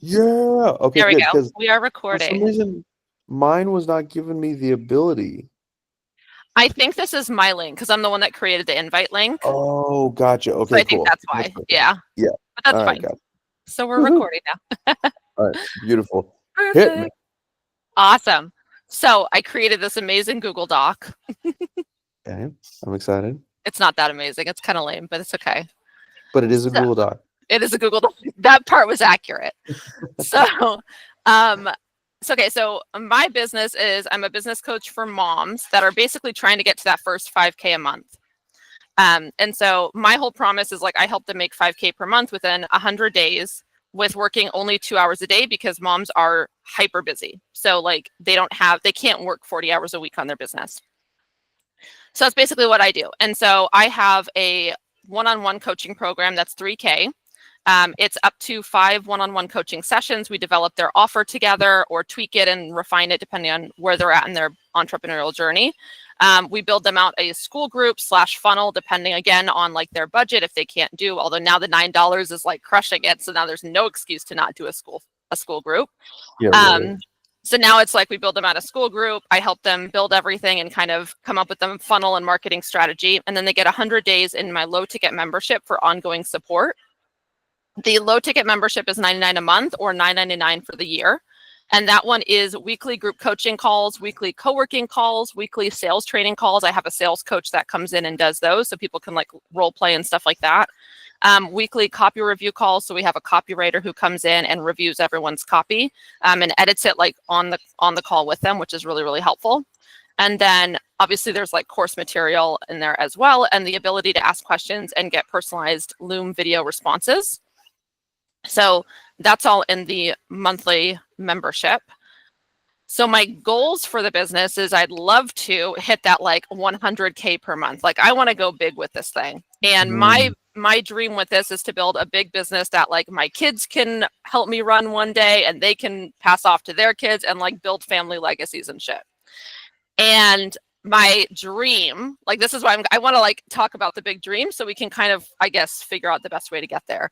Yeah. Okay, There we good. go. Because We are for some recording. reason, mine was not giving me the ability. I think this is my link because I'm the one that created the invite link. Oh, gotcha. So Okay, I think cool. that's That's why. perfect. Yeah, Yeah. but that's All right, fine. got it. So we're Woohoo. recording now. All right, beautiful. Hit me. Perfect. Awesome. So I created this amazing Google Doc. Okay, I'm excited. It's not that amazing. It's kind of lame, but it's okay. But it is a So Google Doc. it is a Google Doc. That part was accurate. So, um, okay. So my business is I'm a business coach for moms that are basically trying to get to that first 5K a month. And so my whole promise is like I help them make 5K per month within 100 days with working only 2 hours a day because moms are hyper busy. So like they can't work 40 hours a week on their business. So that's basically what I do. And so I have a one-on-one coaching program that's 3K. It's up to 5 one-on-one coaching sessions. We develop their offer together or tweak it and refine it depending on where they're at in their entrepreneurial journey. We build them out a school group / funnel, depending again on like their budget if they can't do. Although now the $9 is like crushing it, so now there's no excuse to not do a school group. Yeah, right. So now it's like we build them out a school group. I help them build everything and kind of come up with them funnel and marketing strategy, and then they get 100 days in my low ticket membership for ongoing support. The low ticket membership is $99 a month or $9.99 for the year. And that one is weekly group coaching calls, weekly co-working calls, weekly sales training calls. I have a sales coach that comes in and does those so people can like role play and stuff like that. Weekly copy review calls. So we have a copywriter who comes in and reviews everyone's copy and edits it like on the call with them, which is really, really helpful. And then obviously there's like course material in there as well, and the ability to ask questions and get personalized Loom video responses. So that's all in the monthly membership. So my goals for the business is I'd love to hit that like 100K per month. Like I want to go big with this thing. And my dream with this is to build a big business that like my kids can help me run one day and they can pass off to their kids and like build family legacies and shit. And my dream, like this is why I want to like talk about the big dream so we can kind of, I guess, figure out the best way to get there.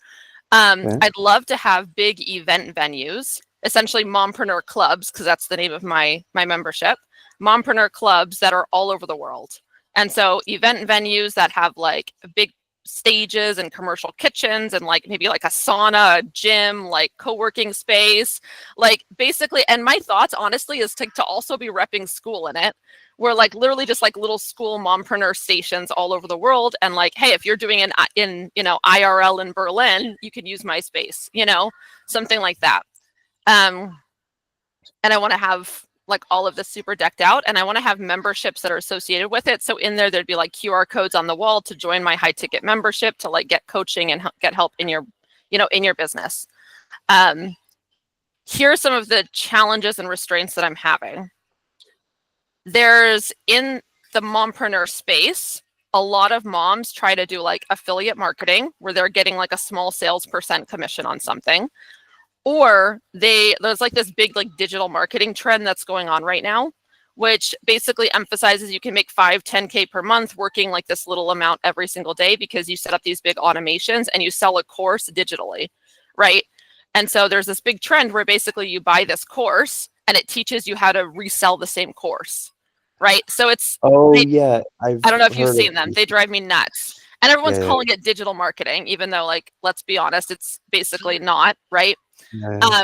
Okay. I'd love to have big event venues, essentially mompreneur clubs, because that's the name of my membership, mompreneur clubs that are all over the world. And so event venues that have like big stages and commercial kitchens and like maybe like a sauna, a gym, like co-working space, like basically, and my thoughts honestly is to also be repping school in it. We're like literally just like little school mompreneur stations all over the world. And like, hey, if you're doing an in IRL in Berlin, you can use my space, something like that. And I want to have like all of this super decked out, and I want to have memberships that are associated with it. So in there'd be like QR codes on the wall to join my high ticket membership to like get coaching and get help in your, in your business. Here are some of the challenges and restraints that I'm having. There's in the mompreneur space, a lot of moms try to do like affiliate marketing where they're getting like a small sales % commission on something. Or there's like this big like digital marketing trend that's going on right now, which basically emphasizes you can make 5-10K per month working like this little amount every single day because you set up these big automations and you sell a course digitally, right? And so there's this big trend where basically you buy this course and it teaches you how to resell the same course, right? So Yeah, I don't know if you've heard of seen them. these. They drive me nuts. And everyone's Yeah, calling it digital marketing, even though like, let's be honest, it's basically not, right? yeah.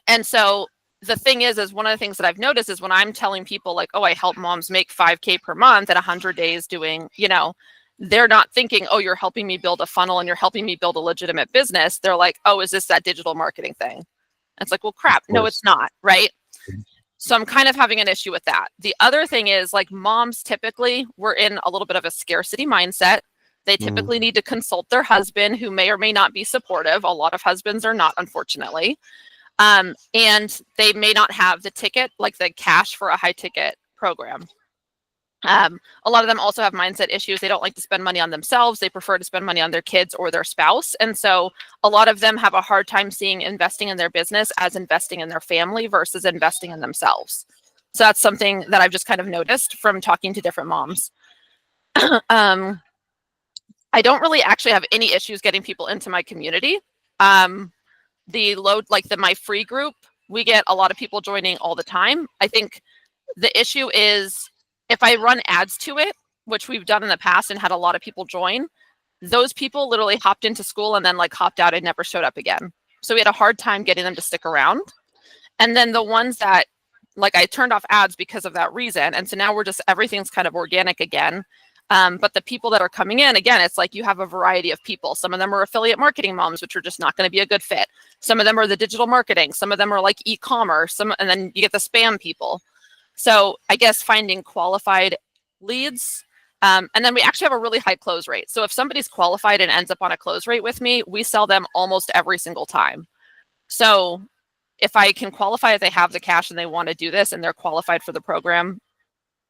And so the thing is one of the things that I've noticed is when I'm telling people like, oh, I help moms make 5K per month at 100 days doing, they're not thinking, oh, you're helping me build a funnel and you're helping me build a legitimate business. They're like, oh, is this that digital marketing thing? It's like, well, crap. Of No, it's course. not. Right. So I'm kind of having an issue with that. The other thing is like moms typically we're in a little bit of a scarcity mindset. They typically need to consult their husband who may or may not be supportive. A lot of husbands are not, unfortunately. And they may not have the ticket, like the cash for a high ticket program. A lot of them also have mindset issues. They don't like to spend money on themselves. They prefer to spend money on their kids or their spouse. And so a lot of them have a hard time seeing investing in their business as investing in their family versus investing in themselves. So that's something that I've just kind of noticed from talking to different moms. I don't really actually have any issues getting people into my community. my free group, we get a lot of people joining all the time. I think the issue is if I run ads to it, which we've done in the past and had a lot of people join, those people literally hopped into school and then like hopped out and never showed up again. So we had a hard time getting them to stick around. And then the ones that like I turned off ads because of that reason. And so now everything's kind of organic again. But the people that are coming in, again, it's like you have a variety of people. Some of them are affiliate marketing moms, which are just not going to be a good fit. Some of them are the digital marketing. Some of them are like e-commerce. And then you get the spam people. So I guess finding qualified leads. And then we actually have a really high close rate. So if somebody's qualified and ends up on a close rate with me, we sell them almost every single time. So if I can qualify, if they have the cash and they want to do this and they're qualified for the program,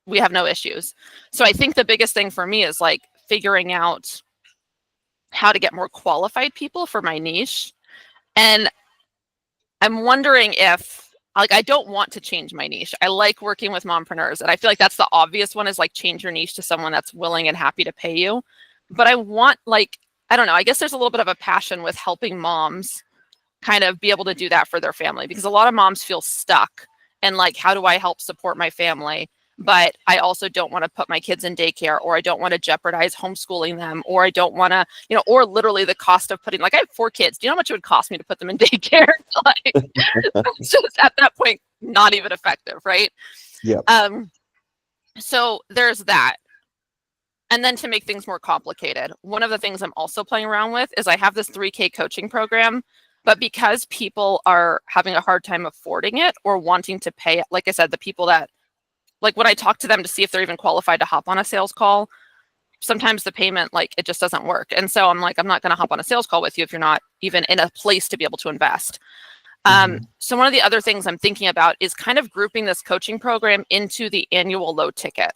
we have no issues. So I think the biggest thing for me is like figuring out how to get more qualified people for my niche. And I'm wondering if, like, I don't want to change my niche. I like working with mompreneurs. And I feel like that's the obvious one, is like change your niche to someone that's willing and happy to pay you. But I want, like, I don't know, I guess there's a little bit of a passion with helping moms kind of be able to do that for their family, because a lot of moms feel stuck and like, how do I help support my family? But I also don't want to put my kids in daycare, or I don't want to jeopardize homeschooling them, or I don't want to, or literally the cost of putting, like, I have 4 kids. Do you know how much it would cost me to put them in daycare? Like, it's just at that point, not even effective, right? Yeah. So there's that. And then to make things more complicated, one of the things I'm also playing around with is I have this 3K coaching program, but because people are having a hard time affording it or wanting to pay it, like I said, the people that, like when I talk to them to see if they're even qualified to hop on a sales call, sometimes the payment, like, it just doesn't work. And so I'm like, I'm not going to hop on a sales call with you if you're not even in a place to be able to invest. So one of the other things I'm thinking about is kind of grouping this coaching program into the annual low ticket.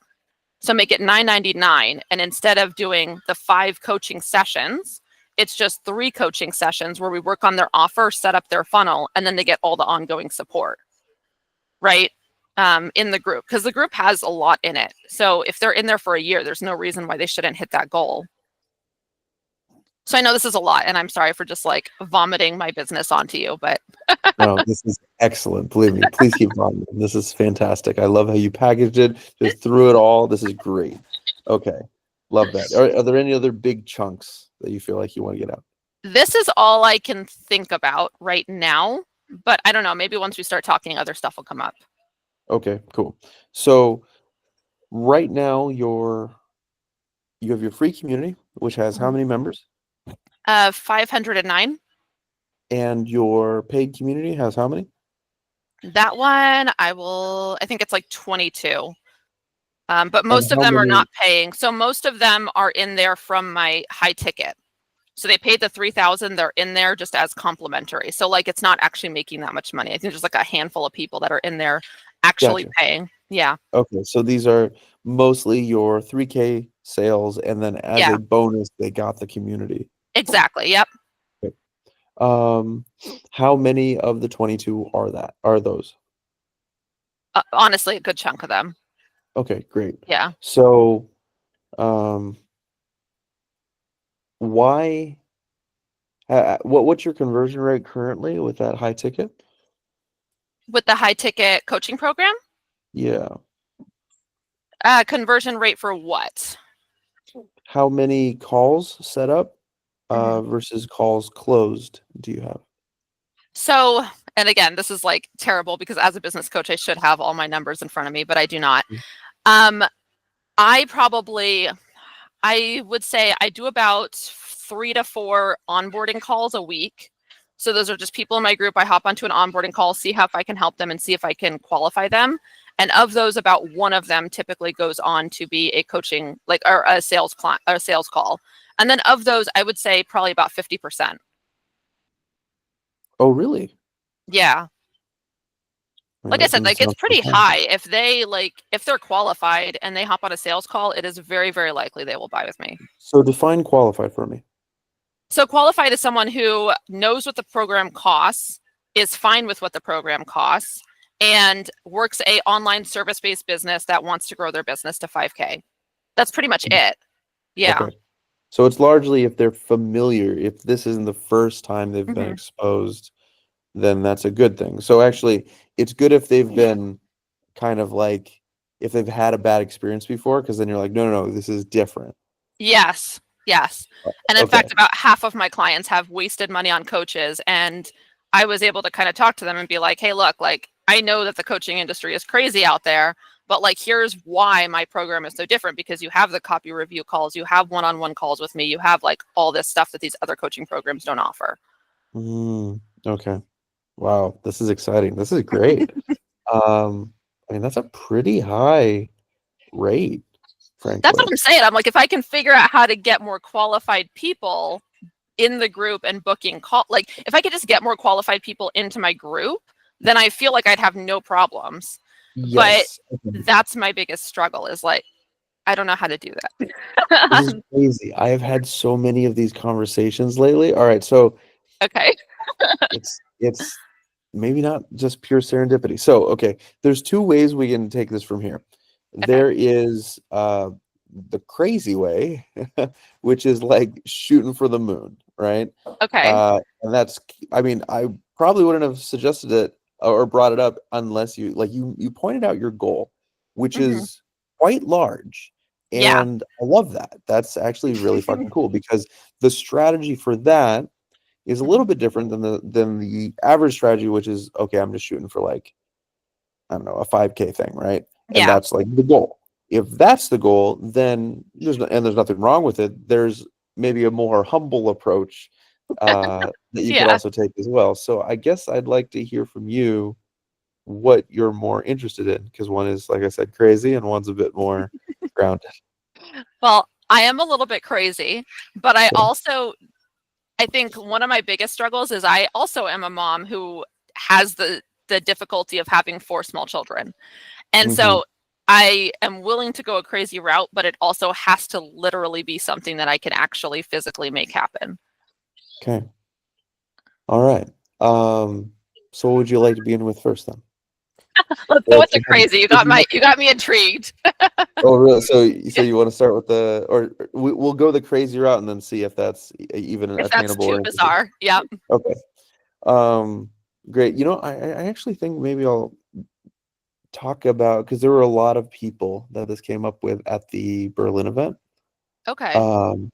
So make it $9.99. And instead of doing the 5 coaching sessions, it's just 3 coaching sessions where we work on their offer, set up their funnel, and then they get all the ongoing support, right? In the group, because the group has a lot in it. So if they're in there for a year, there's no reason why they shouldn't hit that goal. So I know this is a lot, and I'm sorry for just like vomiting my business onto you, but No, this is excellent. Believe me, please keep on. This is fantastic. I love how you packaged it, just threw it all. This is great. Okay. Love that. Are there any other big chunks that you feel like you want to get out? This is all I can think about right now, but I don't know, maybe once we start talking, other stuff will come up. Okay, cool. So right now you have your free community, which has how many members? 509. And your paid community has how many? That one, I think it's like 22. But most of how them are many- not paying. So most of them are in there from my high ticket. So they paid the $3,000, they're in there just as complimentary. So like, it's not actually making that much money. I think there's like a handful of people that are in there actually Gotcha. paying. Yeah. Okay, so these are mostly your 3K sales, and then as Yeah. a bonus, they got the community. Exactly. Yep. How many of the 22 are those? Honestly, a good chunk of them. Okay, great. Yeah. So, what's your conversion rate currently with that high ticket? With the high ticket coaching program? Yeah. Conversion rate for what? How many calls set up versus calls closed do you have? So, and again, this is like terrible because as a business coach, I should have all my numbers in front of me, but I do not. I would say I do about 3 to 4 onboarding calls a week. So those are just people in my group. I hop onto an onboarding call, see how if I can help them and see if I can qualify them. And of those, about 1 of them typically goes on to be a coaching, like, or a sales client or a sales call. And then of those, I would say probably about 50%. Oh, really? Yeah. Like I said, like, it's pretty high. If they're qualified and they hop on a sales call, it is very, very likely they will buy with me. So define qualified for me. So qualified is someone who knows what the program costs, is fine with what the program costs, and works a online service-based business that wants to grow their business to 5K. That's pretty much it. Yeah. Okay. So it's largely if they're familiar, if this isn't the first time they've been exposed then that's a good thing. So actually, it's good if they've been kind of like, if they've had a bad experience before, because then you're like, no, no, no, this is different. Yes. Yes. And in Okay. fact, about half of my clients have wasted money on coaches. And I was able to kind of talk to them and be like, hey, look, like, I know that the coaching industry is crazy out there, but like, here's why my program is so different, because you have the copy review calls, you have one-on-one calls with me, you have like all this stuff that these other coaching programs don't offer. Okay. Wow, this is exciting. This is great. I mean, that's a pretty high rate, That's what frankly. I'm saying. I'm like, if I can figure out how to get more qualified people in the group and booking call, like if I could just get more qualified people into my group, then I feel like I'd have no problems. But Yes. Okay. that's my biggest struggle, is like, I don't know how to do This is that. crazy. I have had so many of these conversations lately. All right, so Okay. it's maybe not just pure serendipity. So, okay, there's two ways we can take this from here. Okay. There is the crazy way, which is like shooting for the moon, right? Okay. And that's, I mean, I probably wouldn't have suggested it or brought it up unless you pointed out your goal, which Hmm. is quite large. Yeah. And I love that. That's actually really fucking cool because the strategy for that is a little Mhm. bit different than the average strategy, which is okay, I'm just shooting for like, I don't know, a 5K thing, right? And Yeah. that's like the goal. If that's the goal, then there's nothing wrong with it. There's maybe a more humble approach that you could Yeah. also take as well. So I guess I'd like to hear from you what you're more interested in, because one is, like I said, crazy, and one's a bit more grounded. Well, I am a little bit crazy, but Okay. I think one of my biggest struggles is I also am a mom who has the difficulty of having four small children. And Hmm. so I am willing to go a crazy route, but it also has to literally be something that I can actually physically make happen. Okay. All right. So what would you like to begin with first then? Let's go Or with the crazy. You got me intrigued. Oh, really? So you want to start with or we'll go the crazy route and then see if that's even If that's attainable too or interesting. bizarre. Yep. Okay. Um, Great. I actually think maybe I'll talk about, because there were a lot of people that this came up with at the Berlin event. Okay.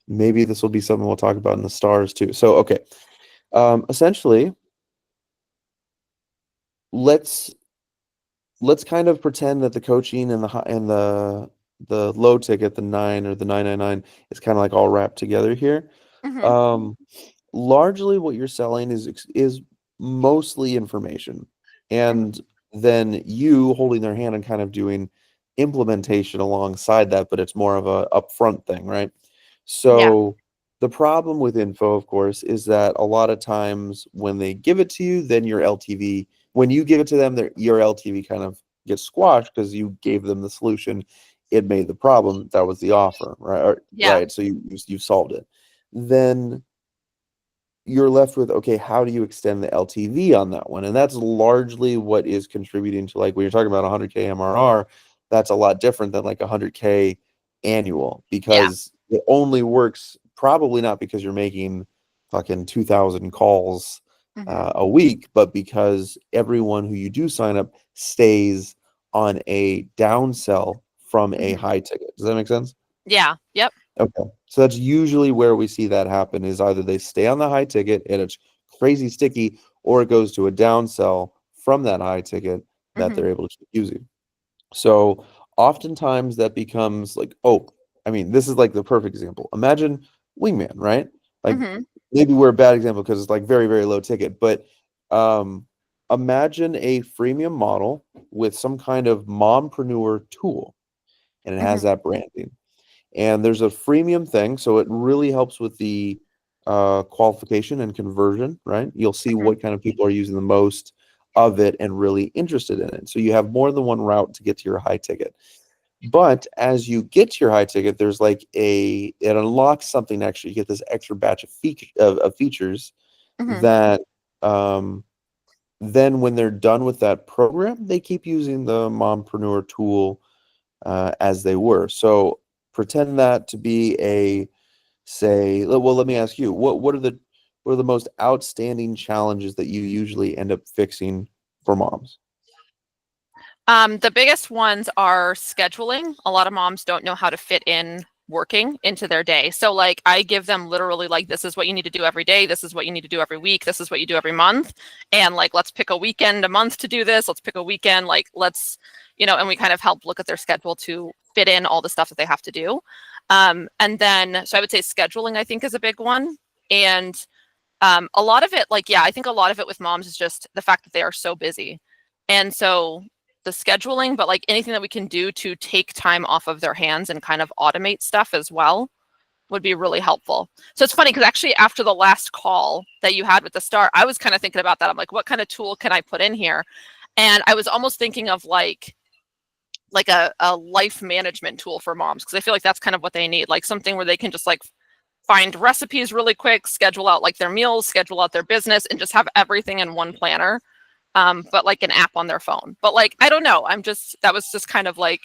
Maybe this will be something we'll talk about in the stars too. So, okay. Essentially, let's let's kind of pretend that the coaching and the low ticket, the 9 or the 999, is kind of like all wrapped together here. Hmm. Um, Largely what you're selling is mostly information, Hmm. and then you holding their hand and kind of doing implementation alongside that, but it's more of a upfront thing, right? Yeah. So the problem with info, of course, is that a lot of times when they give it to you, then your LTV, when you give it to them, your LTV kind of gets squashed because you gave them the solution. It made the problem. That was the offer, right? Yeah. Right. So you solved it. Then you're left with, okay, how do you extend the LTV on that one? And that's largely what is contributing to, like, when you're talking about 100K MRR, that's a lot different than like 100K annual, Yeah. because it only works probably not because you're making fucking 2,000 calls Hmm. a week, but because everyone who you do sign up stays on a downsell from a Hmm. high ticket. Does that make sense? Yeah. Yep. Okay. So that's usually where we see that happen, is either they stay on the high ticket and it's crazy sticky, or it goes to a downsell from that high ticket that Hmm. they're able to keep using. So oftentimes that becomes like, oh, I mean, this is like the perfect example. Imagine Wingman, right? Like, Hmm. maybe we're a bad example because it's like very, very low ticket, but um, imagine a freemium model with some kind of mompreneur tool, and it has Hmm. that branding. And there's a freemium thing, so it really helps with the qualification and conversion, right? You'll see Hmm. what kind of people are using the most of it and really interested in it. So you have more than one route to get to your high ticket. But as you get to your high ticket, there's like it unlocks something extra. You get this extra batch of features Hmm. that um, then when they're done with that program, they keep using the mompreneur tool as they were. So pretend that to be a, say, well, let me ask you, what are the most outstanding challenges that you usually end up fixing for moms? The biggest ones are scheduling. A lot of moms don't know how to fit in working into their day. So like I give them literally like, this is what you need to do every day. This is what you need to do every week. This is what you do every month. And like, let's pick a weekend a month to do this. Let's pick a weekend, like let's, and we kind of help look at their schedule to fit in all the stuff that they have to do. And then, so I would say scheduling, I think, is a big one. And a lot of it, like, yeah, I think a lot of it with moms is just the fact that they are so busy. And so the scheduling, but like anything that we can do to take time off of their hands and kind of automate stuff as well would be really helpful. So it's funny because actually after the last call that you had with the Star, I was kind of thinking about that. I'm like, what kind of tool can I put in here? And I was almost thinking of like a life management tool for moms, because I feel like that's kind of what they need, like something where they can just like find recipes really quick, schedule out like their meals, schedule out their business, and just have everything in one planner. But like an app on their phone. But like, I don't know. That was just kind of like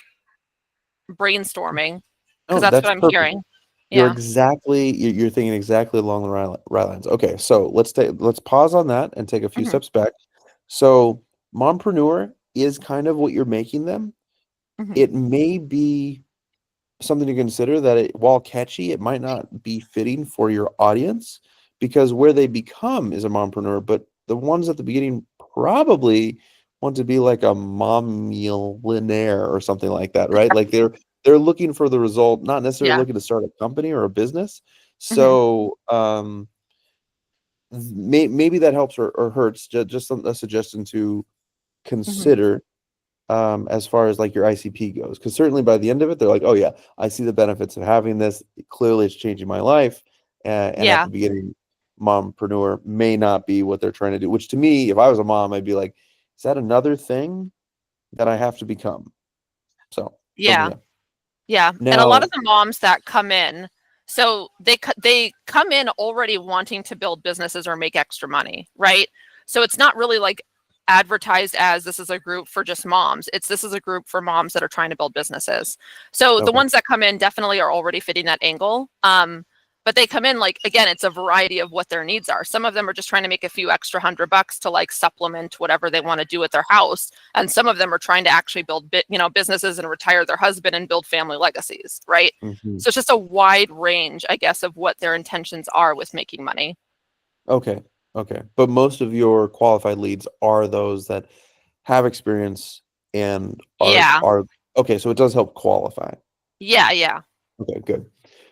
brainstorming, because Oh, that's that's what I'm perfect. hearing. You're Yeah. exactly you're thinking exactly along the right lines. Okay, so let's pause on that and take a few Hmm. steps back. So, mompreneur is kind of what you're making them. Hmm. It may be something to consider that while catchy, it might not be fitting for your audience, because where they become is a mompreneur, but the ones at the beginning probably want to be like a millionaire or something like that, right? Like they're looking for the result, not necessarily Yeah. looking to start a company or a business. Hmm. So maybe that helps or hurts. Just a suggestion to Hmm. consider as far as like your ICP goes. Because certainly by the end of it, they're like, oh yeah, I see the benefits of having this. Clearly, it's changing my life. And at Yeah. the beginning, mompreneur may not be what they're trying to do. Which to me, if I was a mom, I'd be like, is that another thing that I have to become? So Yeah. yeah. Yeah. And a lot Now, of the moms that come in, so they come in already wanting to build businesses or make extra money, right? So it's not really like advertised as this is a group for just moms. This is a group for moms that are trying to build businesses. So the okay. ones that come in definitely are already fitting that angle. But they come in like, again, it's a variety of what their needs are. Some of them are just trying to make a few extra $100 to like supplement whatever they want to do with their house, and some of them are trying to actually build businesses and retire their husband and build family legacies, right? Mhm. So it's just a wide range, I guess, of what their intentions are with making money. Okay. Okay. But most of your qualified leads are those that have experience and Yeah. are okay. So it does help qualify. Yeah. Yeah. Okay, good.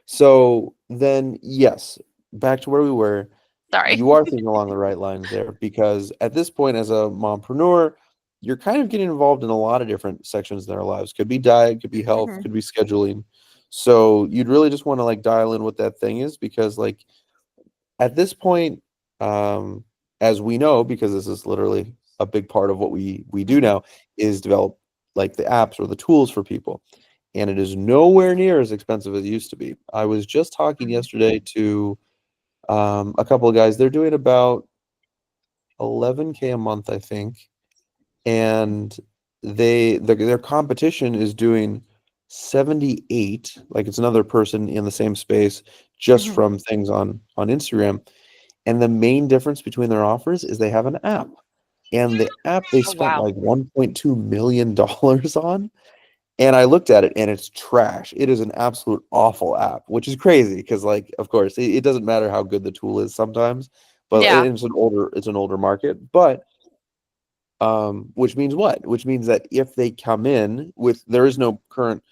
So then, yes, back to where we were. Sorry. You are thinking along the right lines there, because at this point, as a mompreneur, you're kind of getting involved in a lot of different sections of their lives. Could be diet, could be health, Hmm. could be scheduling. So you'd really just want to like dial in what that thing is, because like at this point, um, as we know, because this is literally a big part of what we do Hmm. now, is develop like the apps or the tools for people, and it is nowhere near as expensive as it used to be. I was just talking Hmm. yesterday to a couple of guys. They're doing about 11K a month, I think, and their competition is doing 78. Like it's another person in the same space, just Hmm. from things on Instagram. And the main difference between their offers is they have an app. And the app they Oh, spent wow. like $1.2 million on. And I looked at it and it's trash. It is an absolute awful app, which is crazy because, like, of course, it doesn't matter how good the tool is sometimes, but Yeah. it's an older market. But which means what? Which means that if they come in with, there is no current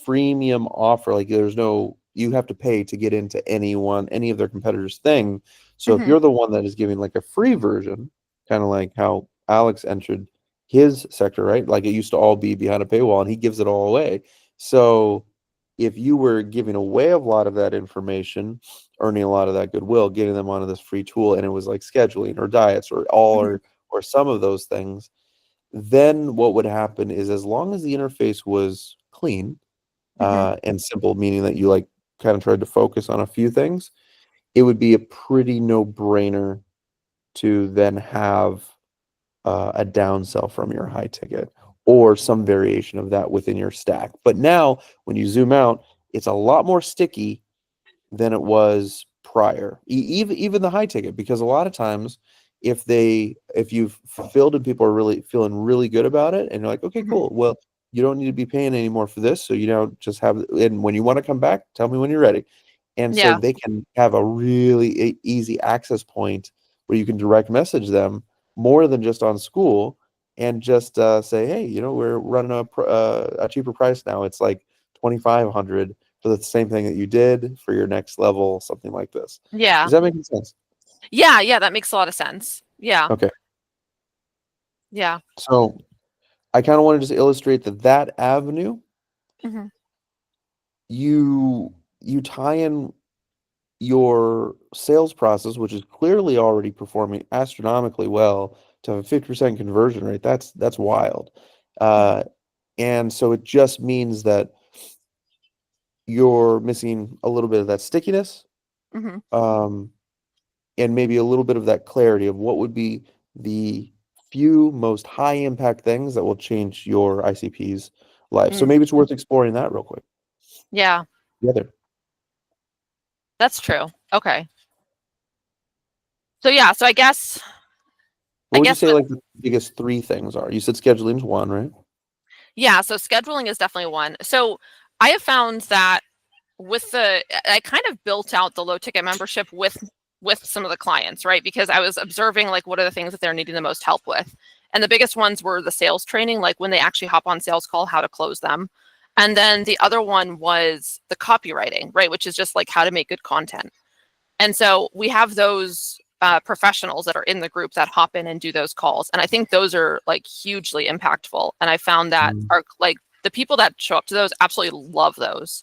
freemium offer, like there's no, you have to pay to get into any of their competitors' thing. So if Hmm. you're the one that is giving like a free version, kind of like how Alex entered his sector, right? Like it used to all be behind a paywall and he gives it all away. So if you were giving away a lot of that information, earning a lot of that goodwill, getting them onto this free tool, and it was like scheduling or diets or all Hmm. or some of those things, then what would happen is, as long as the interface was clean Hmm. and simple, meaning that you like kind of tried to focus on a few things, it would be a pretty no-brainer to then have a downsell from your high ticket or some variation of that within your stack. But now, when you zoom out, it's a lot more sticky than it was prior, even the high ticket, because a lot of times if you've fulfilled and people are really feeling really good about it, and you're like, okay, cool, well, you don't need to be paying anymore for this, so just have, and when you want to come back, tell me when you're ready. And so Yeah. they can have a really easy access point where you can direct message them more than just on school, and just say, hey, we're running a cheaper price now. It's like 2,500 for the same thing that you did for your next level, something like this. Yeah. Does that make sense? Yeah, that makes a lot of sense. Yeah. Okay. Yeah. So I kind of want to just illustrate that avenue, hmm you tie in your sales process, which is clearly already performing astronomically well, to have a 50% conversion rate. That's wild. And so it just means that you're missing a little bit of that stickiness, hmm and maybe a little bit of that clarity of what would be the few most high impact things that will change your ICP's life. So maybe it's worth exploring that real quick. Yeah, Together. that's true. Okay. So yeah, so I guess What would you say what, like the biggest three things are? You said scheduling's one, right? yeah, so scheduling is definitely one. So I have found that I kind of built out the low ticket membership with some of the clients, right? Because I was observing like what are the things that they're needing the most help with. And the biggest ones were the sales training, like when they actually hop on sales call, how to close them. And then the other one was the copywriting, right? Which is just like how to make good content. And so we have those professionals that are in the group that hop in and do those calls. And I think those are like hugely impactful. And I found that are like the people that show up to those absolutely love those,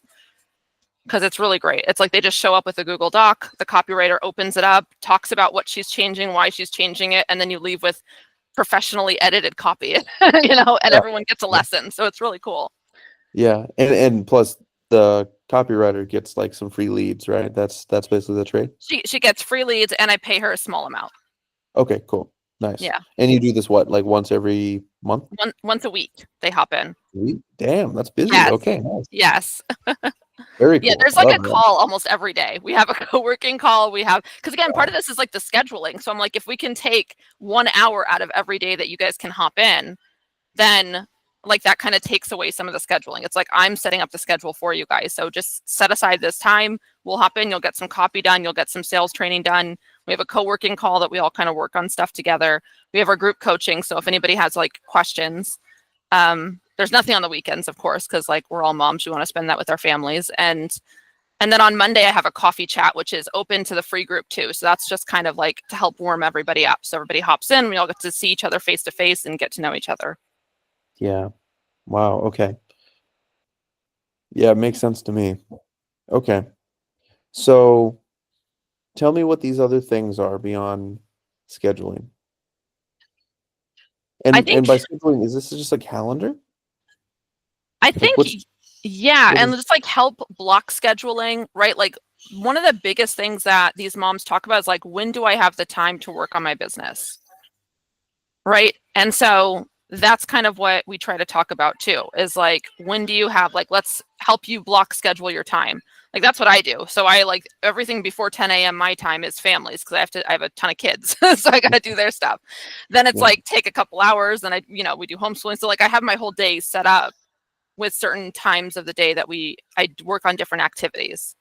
because it's really great. It's like they just show up with a Google Doc, the copywriter opens it up, talks about what she's changing, why she's changing it, and then you leave with professionally edited copy, and Yeah. everyone gets a lesson. So it's really cool. Yeah. And plus the copywriter gets like some free leads, right? That's basically the trade. She gets free leads and I pay her a small amount. Okay, cool. Nice. Yeah. And you do this what, like once every month? Once a week they hop in. Damn, that's busy. Yes. Okay, nice. Yes. Very cool. Yeah, there's like a call almost every day. We have a co-working call. Because again, part of this is like the scheduling. So I'm like, if we can take 1 hour out of every day that you guys can hop in, then like that kind of takes away some of the scheduling. It's like I'm setting up the schedule for you guys. So just set aside this time. We'll hop in. You'll get some copy done. You'll get some sales training done. We have a co-working call that we all kind of work on stuff together. We have our group coaching. So if anybody has like questions, there's nothing on the weekends, of course, because like we're all moms. We want to spend that with our families. And then on Monday, I have a coffee chat, which is open to the free group too. So that's just kind of like to help warm everybody up. So everybody hops in. We all get to see each other face to face and get to know each other. Yeah. Wow. Okay. Yeah, it makes sense to me. Okay. So tell me what these other things are beyond scheduling. And by scheduling, is this just a calendar? I think, yeah. And just like help block scheduling, right? Like one of the biggest things that these moms talk about is like, when do I have the time to work on my business? Right. And so that's kind of what we try to talk about too, is like, when do you have, like, let's help you block schedule your time. Like that's what I do. So I like everything before 10 a.m. my time is families, because I have a ton of kids. So I got to do their stuff. Then it's like take a couple hours and we do homeschooling. So like I have my whole day set up with certain times of the day that I work on different activities.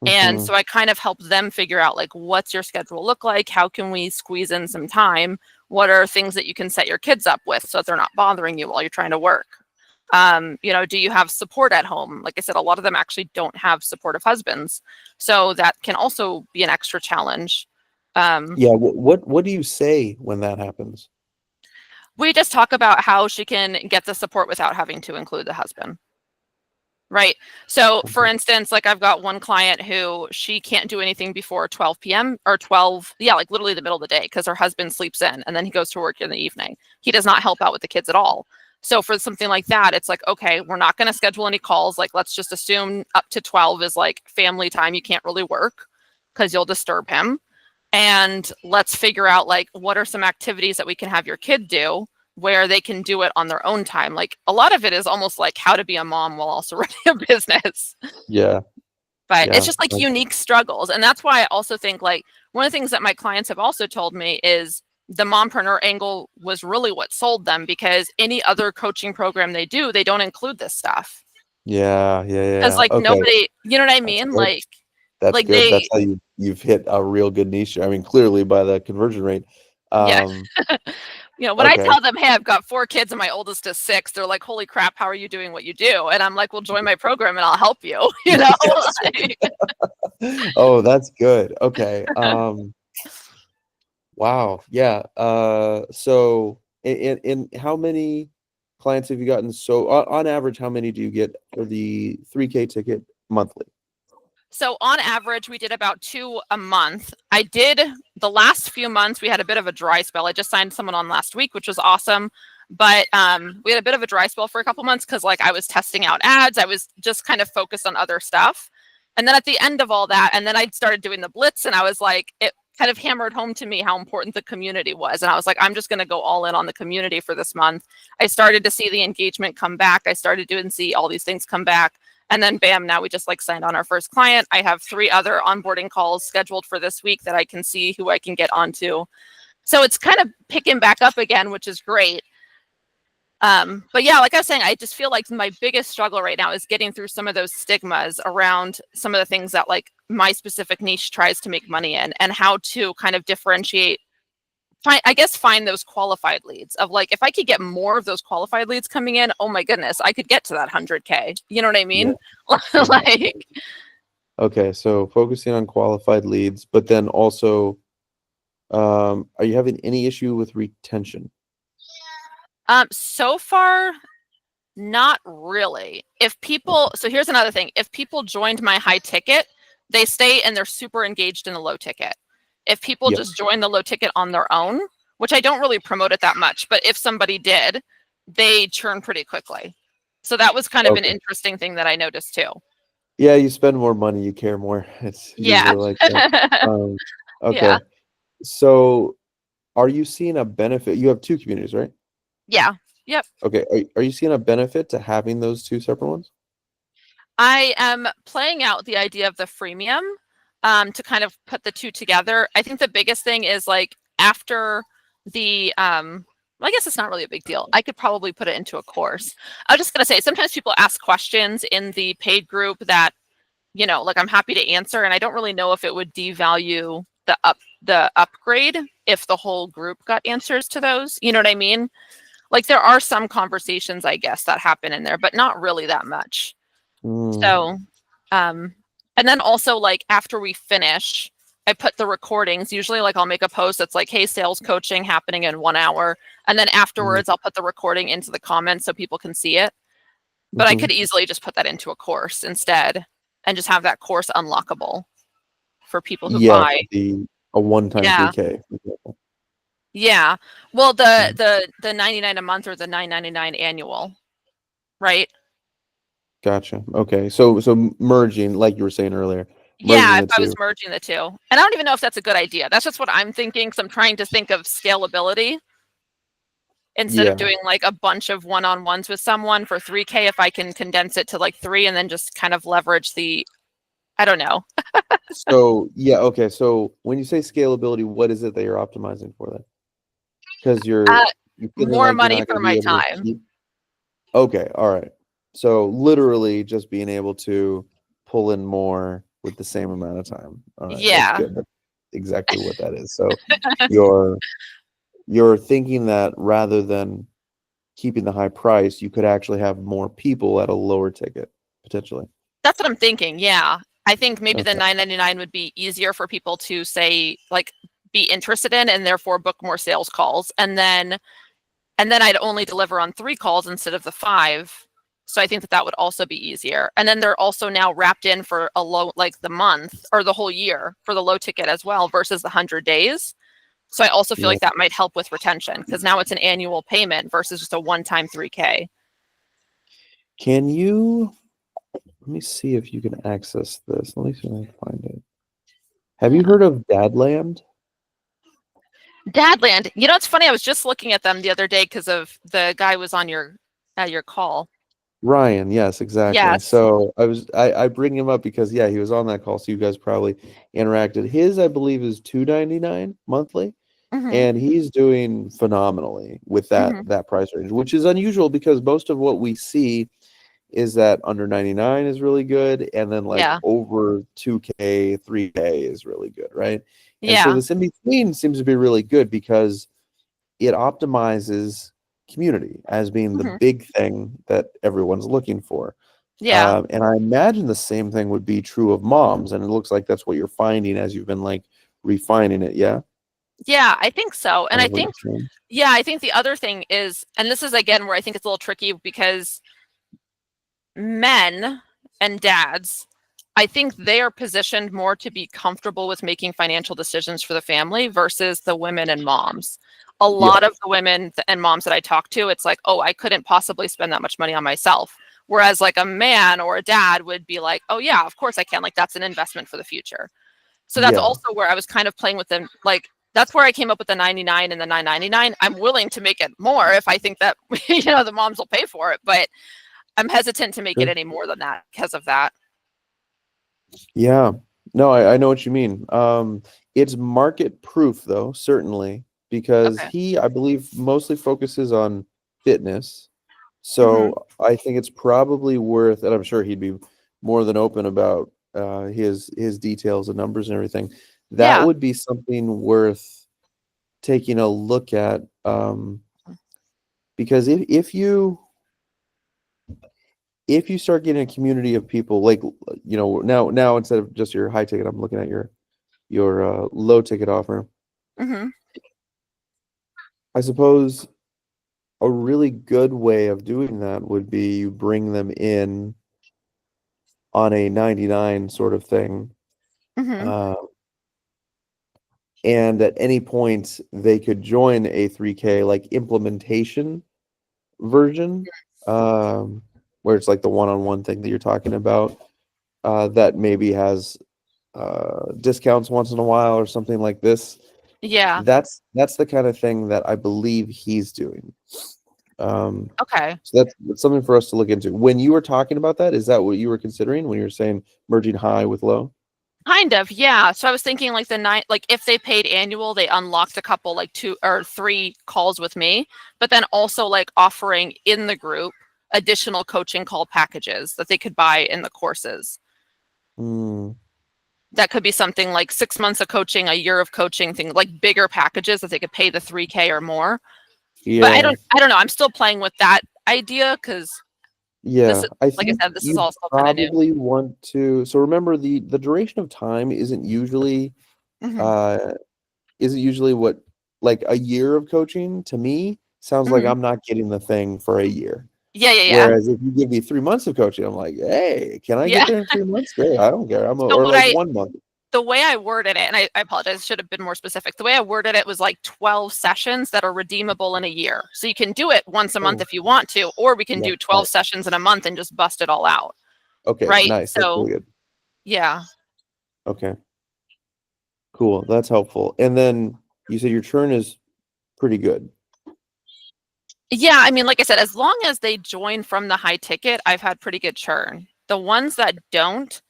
And so I kind of help them figure out like, what's your schedule look like? How can we squeeze in some time? What are things that you can set your kids up with so that they're not bothering you while you're trying to work? Do you have support at home? Like I said, a lot of them actually don't have supportive husbands. So that can also be an extra challenge. Yeah. What do you say when that happens? We just talk about how she can get the support without having to include the husband. Right. So for instance, like I've got one client who she can't do anything before 12 p.m. or 12. Yeah, like literally the middle of the day, because her husband sleeps in and then he goes to work in the evening. He does not help out with the kids at all. So for something like that, it's like, okay, we're not going to schedule any calls. Like, let's just assume up to 12 is like family time. You can't really work because you'll disturb him. And let's figure out like, what are some activities that we can have your kid do where they can do it on their own time. Like a lot of it is almost like how to be a mom while also running a business. Yeah. But Yeah. it's just like unique struggles. And that's why I also think like one of the things that my clients have also told me is the mompreneur angle was really what sold them, because any other coaching program they do, they don't include this stuff. Yeah. Because like Okay. nobody, you know what I That's mean? good. That's good. They, That's how you've hit a real good niche. I mean, clearly by the conversion rate. yeah. When I Okay. tell them, hey, I've got 4 kids and my oldest is 6, they're like, holy crap, how are you doing what you do? And I'm like, well, join my program and I'll help you. Oh, that's good. Okay. Wow. Yeah. So in how many clients have you gotten? So on average, how many do you get for the 3K ticket monthly? So on average, we did about 2 a month. I did the last few months, we had a bit of a dry spell. I just signed someone on last week, which was awesome. But we had a bit of a dry spell for a couple months because like I was testing out ads. I was just kind of focused on other stuff. And then at the end of all that, and then I started doing the Blitz, and I was like, it kind of hammered home to me how important the community was. And I was like, I'm just going to go all in on the community for this month. I started to see the engagement come back. I started to see all these things come back. And then bam, now we just like signed on our first client. I have 3 other onboarding calls scheduled for this week that I can see who I can get onto. So it's kind of picking back up again, which is great. But yeah, like I was saying, I just feel like my biggest struggle right now is getting through some of those stigmas around some of the things that like my specific niche tries to make money in, and how to kind of differentiate, find those qualified leads of like, if I could get more of those qualified leads coming in, oh my goodness, I could get to that 100K. You know what I mean? Yeah. Like, Okay, so focusing on qualified leads, but then also, are you having any issue with retention? so far, not really. So here's another thing. If people joined my high ticket, they stay and they're super engaged in the low ticket. If people just join the low ticket on their own, which I don't really promote it that much, but if somebody did, they churn pretty quickly. So that was kind of an interesting thing that I noticed too. Yeah, you spend more money, you care more. It's Yeah. usually like that. Okay. Yeah. So are you seeing a benefit? You have 2 communities, right? Yeah. Yep. Okay. Are you seeing a benefit to having those 2 separate ones? I am playing out the idea of the freemium to kind of put the 2 together. I think the biggest thing is like after the well, I guess it's not really a big deal. I could probably put it into a course. I was just going to say, sometimes people ask questions in the paid group that, like I'm happy to answer. And I don't really know if it would devalue the upgrade if the whole group got answers to those. You know what I mean? Like there are some conversations, I guess, that happen in there, but not really that much. So, and then also like after we finish, I put the recordings. Usually like I'll make a post that's like, hey, sales coaching happening in 1 hour. And then afterwards I'll put the recording into the comments so people can see it. But I could easily just put that into a course instead and just have that course unlockable for people who buy. A one-time 3K. Yeah. Well, the 99 a month or the $9.99 annual, right? Gotcha. Okay. So merging, like you were saying earlier, Yeah, merging if the I was 2. merging the 2. And I don't even know if that's a good idea. That's just what I'm thinking, because I'm trying to think of scalability instead of doing like a bunch of one-on-ones with someone for 3K. If I can condense it to like 3 and then just kind of leverage I don't know. So yeah, okay. So when you say scalability, what is it that you're optimizing for then? Because you feeling More like you're money not for going to be my able to time. keep. Okay, all right. So literally just being able to pull in more with the same amount of time. All right, that's Yeah. good. That's exactly what that is. So you're thinking that rather than keeping the high price, you could actually have more people at a lower ticket potentially. That's what I'm thinking. Yeah. I think maybe the Okay. $9.99 would be easier for people to say, like, be interested in, and therefore book more sales calls. And then I'd only deliver on 3 calls instead of the 5. So I think that would also be easier. And then they're also now wrapped in for a low, like the month or the whole year for the low ticket as well versus the 100 days. So I also feel like that might help with retention, because now it's an annual payment versus just a one-time 3K. Can you, let me see if you can access this. Let me see if I can find it. Have you heard of Dadland? Dadland. It's funny. I was just looking at them the other day because of the guy was on your call. Ryan, yes, exactly. Yes. So I bring him up because yeah, he was on that call, so you guys probably interacted. His, I believe, is 299 monthly, Hmm. and he's doing phenomenally with Hmm. that price range, which is unusual because most of what we see is that under 99 is really good, and then like Yeah. over 2K, 3K is really good, right? And so Yeah. this in between seems to be really good because it optimizes community as being the Hmm. big thing that everyone's looking for. Yeah. And I imagine the same thing would be true of moms, and it looks like that's what you're finding as you've been like refining it. Yeah, Yeah, I think so. And kind I of what you're think, saying. yeah, I think the other thing is, and this is again where I think it's a little tricky because men and dads, I think they are positioned more to be comfortable with making financial decisions for the family versus the women and moms. A Yeah, lot of the women and moms that I talk to, it's like, oh, I couldn't possibly spend that much money on myself. Whereas like a man or a dad would be like, oh yeah, of course I can. Like that's an investment for the future. So that's yeah, also where I was kind of playing with them. Like that's where I came up with the 99 and the 999. I'm willing to make it more if I think that the moms will pay for it, but I'm hesitant to make it sure. any more than that because of that. Yeah. No, I know what you mean. It's market proof though, certainly, because Okay. he, I believe, mostly focuses on fitness. Mhm. So I think it's probably worth, and I'm sure he'd be more than open about his details and numbers and everything. That Yeah. would be something worth taking a look at. Because if you start getting a community of people like now instead of just your high ticket, I'm looking at your low ticket offer. Mhm. I suppose a really good way of doing that would be you bring them in on a 99 sort of thing. Mhm. Uh, and at any point they could join a 3K like implementation version, where it's like the one-on-one thing that you're talking about, that maybe has discounts once in a while or something like this. Yeah. That's the kind of thing that I believe he's doing. Um, Okay. so that's something for us to look into. When you were talking about that, is that what you were considering when you were saying merging high with low? Kind of. Yeah. So I was thinking like the nine, like if they paid annual, they unlocked a couple, like 2 or 3 calls with me, but then also like offering in the group additional coaching call packages that they could buy in the courses. Mm, That could be something like 6 months of coaching, a year of coaching, thing like bigger packages that they could pay the 3K or more. But I yeah, don't know. I'm still playing with that idea because this yeah. is, I like I think said, this is you all still kind of new. probably want to. So remember, the duration of time Hmm. uh isn't usually what, like a year of coaching to me sounds like Hmm. I'm not getting the thing for a year. Yeah, yeah, yeah, Whereas if you give me 3 months of coaching, I'm like, hey, can I get yeah. there in 3 months? Great, I don't care. So Or what like I, 1 month. the way I worded it, and I apologize, should have been more specific. The way I worded it was like 12 sessions that are redeemable in a year. So you can do it once a month Oh, if you want to, or we can yeah, do nice. 12 sessions in a month and just bust it all out. Okay, Right. nice. That's So really good. yeah. Okay, cool. That's helpful. And then you said your churn is pretty good. Yeah. I mean, like I said, as long as they join from the high ticket, I've had pretty good churn. The ones that don't,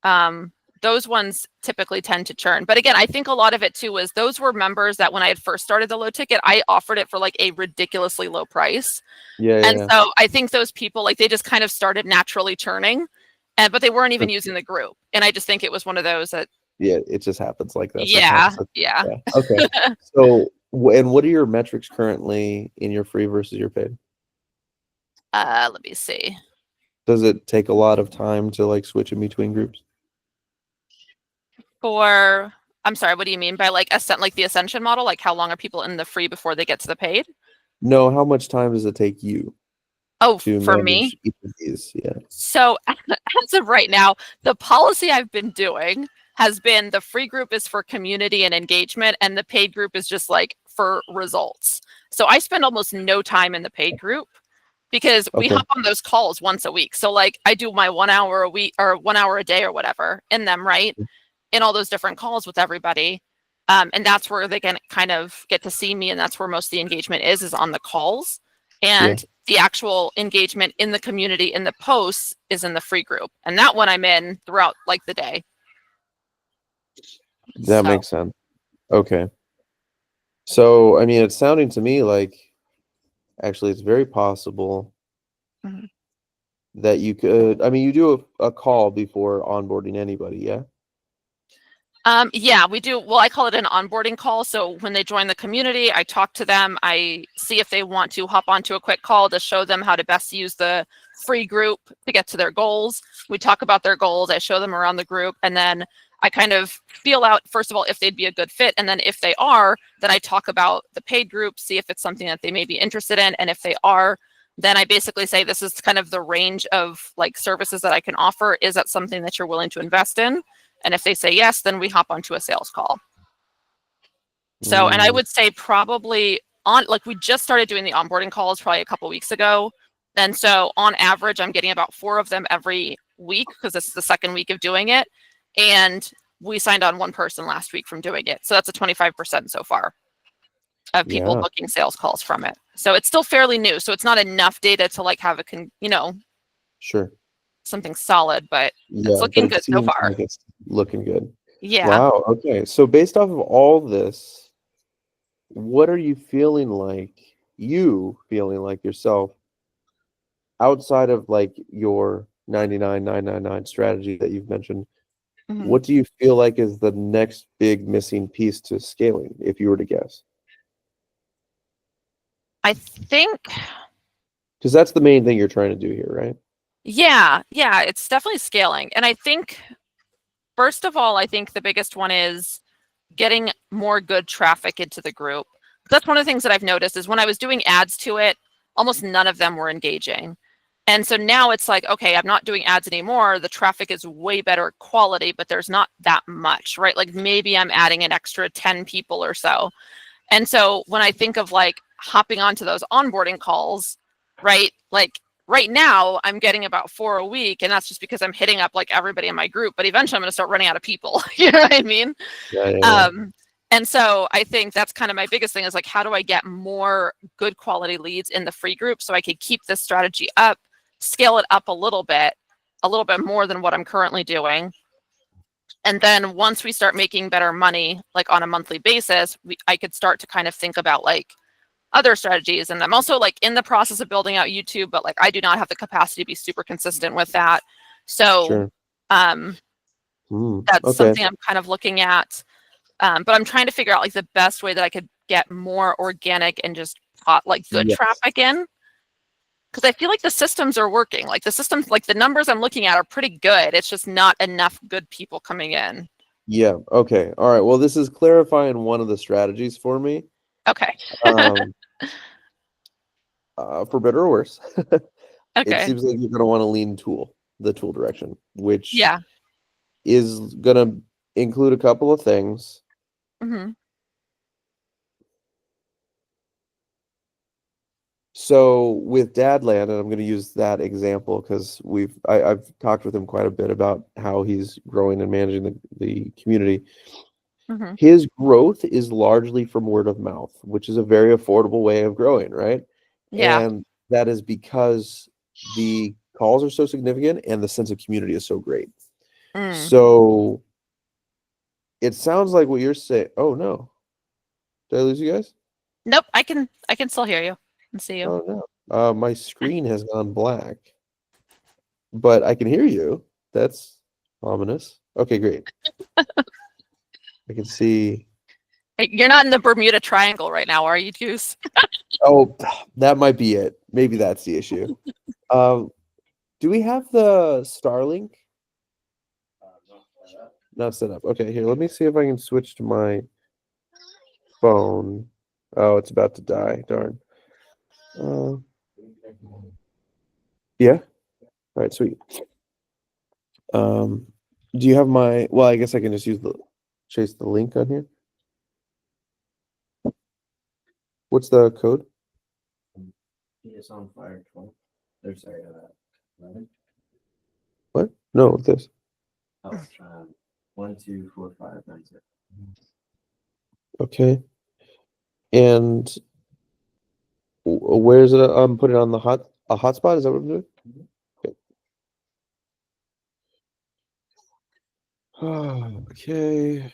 um, those ones typically tend to churn. But again, I think a lot of it too was those were members that when I had first started the low ticket, I offered it for like a ridiculously low price. Yeah, yeah, And yeah. so I think those people, like they just kind of started naturally churning, and but they weren't even Sure. using the group. And I just think it was one of those that, Yeah, it just happens like that yeah, sometimes. yeah. Yeah. Okay. So, and what are your metrics currently in your free versus your paid? Let me see. Does it take a lot of time to like switch in between groups? For I'm sorry, what do you mean by like like the ascension model? Like how long are people in the free before they get to the paid? No, how much time does it take you Oh, to for me. manage each of these? Yeah. So as of right now, the policy I've been doing has been the free group is for community and engagement, and the paid group is just like for results. So I spend almost no time in the paid group because we Okay. hop on those calls once a week. So like I do my 1 hour a week or 1 hour a day or whatever in them, right? In all those different calls with everybody. And that's where they can kind of get to see me, and that's where most of the engagement is on the calls. Yeah. And The actual engagement in the community, in the posts, is in the free group. And that one I'm in throughout like the day. That makes sense. Okay. So, I mean, it's sounding to me like actually it's very possible that you could, I mean, you do a call before onboarding anybody, yeah? Yeah, we do. Well, I call it an onboarding call. So when they join the community, I talk to them. I see if they want to hop onto a quick call to show them how to best use the free group to get to their goals. We talk about their goals. I show them around the group, and then I kind of feel out, first of all, if they'd be a good fit. And then if they are, then I talk about the paid group, see if it's something that they may be interested in. And if they are, then I basically say, this is kind of the range of like services that I can offer. Is that something that you're willing to invest in? And if they say yes, then we hop onto a sales call. So, and I would say probably like we just started doing the onboarding calls probably a couple weeks ago. And so on average, I'm getting about 4 of them every week because this is the second week of doing it. And we signed on 1 person last week from doing it. So that's a 25% so far of people booking sales calls from it. So it's still fairly new. So it's not enough data to like have Sure. something solid, but it's looking good so far. Like it's looking good. Yeah. Wow. Okay. So based off of all this, what are you feeling like yourself outside of like your 99,999 strategy that you've mentioned? What do you feel like is the next big missing piece to scaling, if you were to guess? I think, because that's the main thing you're trying to do here, right? yeah, it's definitely scaling. And I think, first of all, I think the biggest one is getting more good traffic into the group. That's one of the things that I've noticed is when I was doing ads to it, almost none of them were engaging. And so now it's like, okay, I'm not doing ads anymore. The traffic is way better quality, but there's not that much, right? Like maybe I'm adding an extra 10 people or so. And so when I think of like hopping onto those onboarding calls, right? Like right now I'm getting about 4 a week, and that's just because I'm hitting up like everybody in my group, but eventually I'm going to start running out of people. You know what I mean? Yeah. And so I think that's kind of my biggest thing is like, how do I get more good quality leads in the free group so I could keep this strategy up, scale it up a little bit more than what I'm currently doing. And then once we start making better money, like on a monthly basis, I could start to kind of think about like other strategies. And I'm also like in the process of building out YouTube, but like I do not have the capacity to be super consistent with that. So that's something I'm kind of looking at. But I'm trying to figure out like the best way that I could get more organic and just like good traffic in. Because I feel like the systems are working. Like the systems, like the numbers I'm looking at are pretty good. It's just not enough good people coming in. Yeah. Okay. All right. Well, this is clarifying one of the strategies for me. Okay. For better or worse. Okay. It seems like you're going to want to lean the tool direction, which is going to include a couple of things. So with Dadland, and I'm going to use that example because I've talked with him quite a bit about how he's growing and managing the community. His growth is largely from word of mouth, which is a very affordable way of growing, right? Yeah. And that is because the calls are so significant and the sense of community is so great. So it sounds like what you're saying. Oh no. Did I lose you guys? Nope. I can still hear you and see you. Oh no. My screen has gone black. But I can hear you. That's ominous. Okay, great. I can see. Hey, you're not in the Bermuda Triangle right now, are you, Juice? Oh, that might be it. Maybe that's the issue. Do we have the Starlink? Not set up. Okay, here, let me see if I can switch to my phone. Oh, it's about to die. Darn. Yeah. All right, sweet. Do you have my? Well, I guess I can just chase the link on here. What's the code? It's on fire 12. They're sorry about 11. What? No, this. Oh, 1, 2, 4, 5, 9, 10. Okay. And Where's it? Put it on a hotspot. Is that what I'm doing? Okay.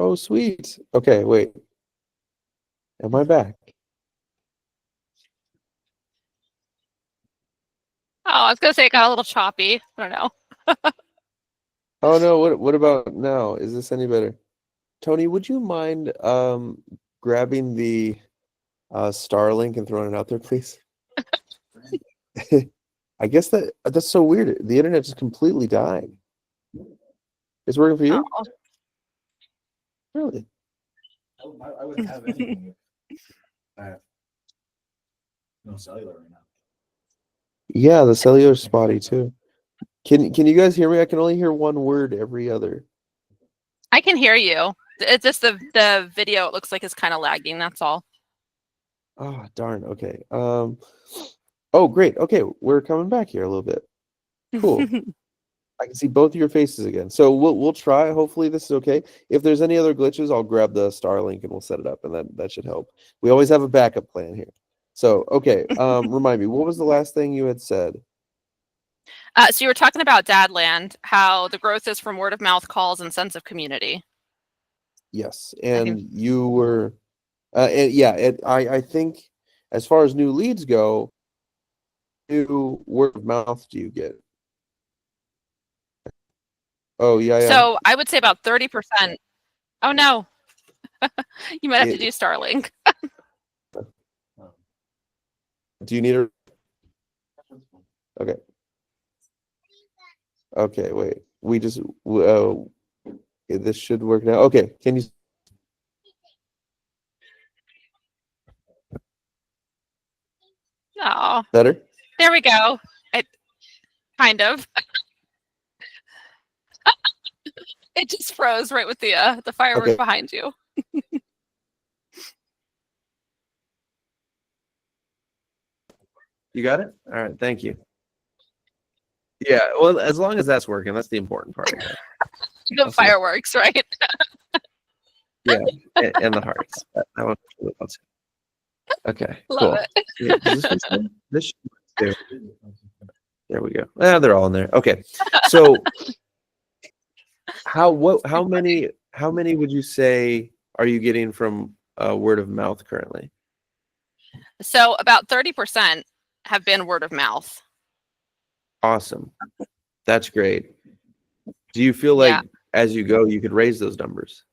Oh, sweet. Okay, wait. Am I back? Oh, I was gonna say it got a little choppy. I don't know. Oh no, what about now? Is this any better? Tony, would you mind grabbing the Starlink and throwing it out there, please? I guess that's so weird. The internet just completely died. It's working for you? Oh. Really? I wouldn't have anything. I have no cellular right now. Yeah, the cellular's spotty too. Can you guys hear me? I can only hear one word every other. I can hear you. It's just the video. It looks like it's kind of lagging. That's all. Oh, darn. Okay. Oh, great. Okay, we're coming back here a little bit. Cool. I can see both of your faces again. So we'll try. Hopefully this is okay. If there's any other glitches, I'll grab the Starlink and we'll set it up, and that should help. We always have a backup plan here. So okay, remind me, what was the last thing you had said? So you were talking about Dadland, how the growth is from word of mouth calls and sense of community. Yes, and you were, I think as far as new leads go, new word of mouth do you get? Oh yeah, yeah. So I would say about 30%. Oh no, you might have to do Starlink. Do you need a? Okay. Okay, wait. We just this should work now. Okay, can you? Oh, Better? there we go. It kind of. It just froze right with the firework Okay. behind you. You got it? All right, thank you. Yeah, well, as long as that's working, that's the important part. The fireworks, right? Yeah, and the hearts. That one. Okay, Love cool. it. Yeah, this should work too. There we go. They're all in there. Okay, so how many would you say are you getting from word of mouth currently? So about 30% have been word of mouth. Awesome. That's great. Do you feel like as you go, you could raise those numbers?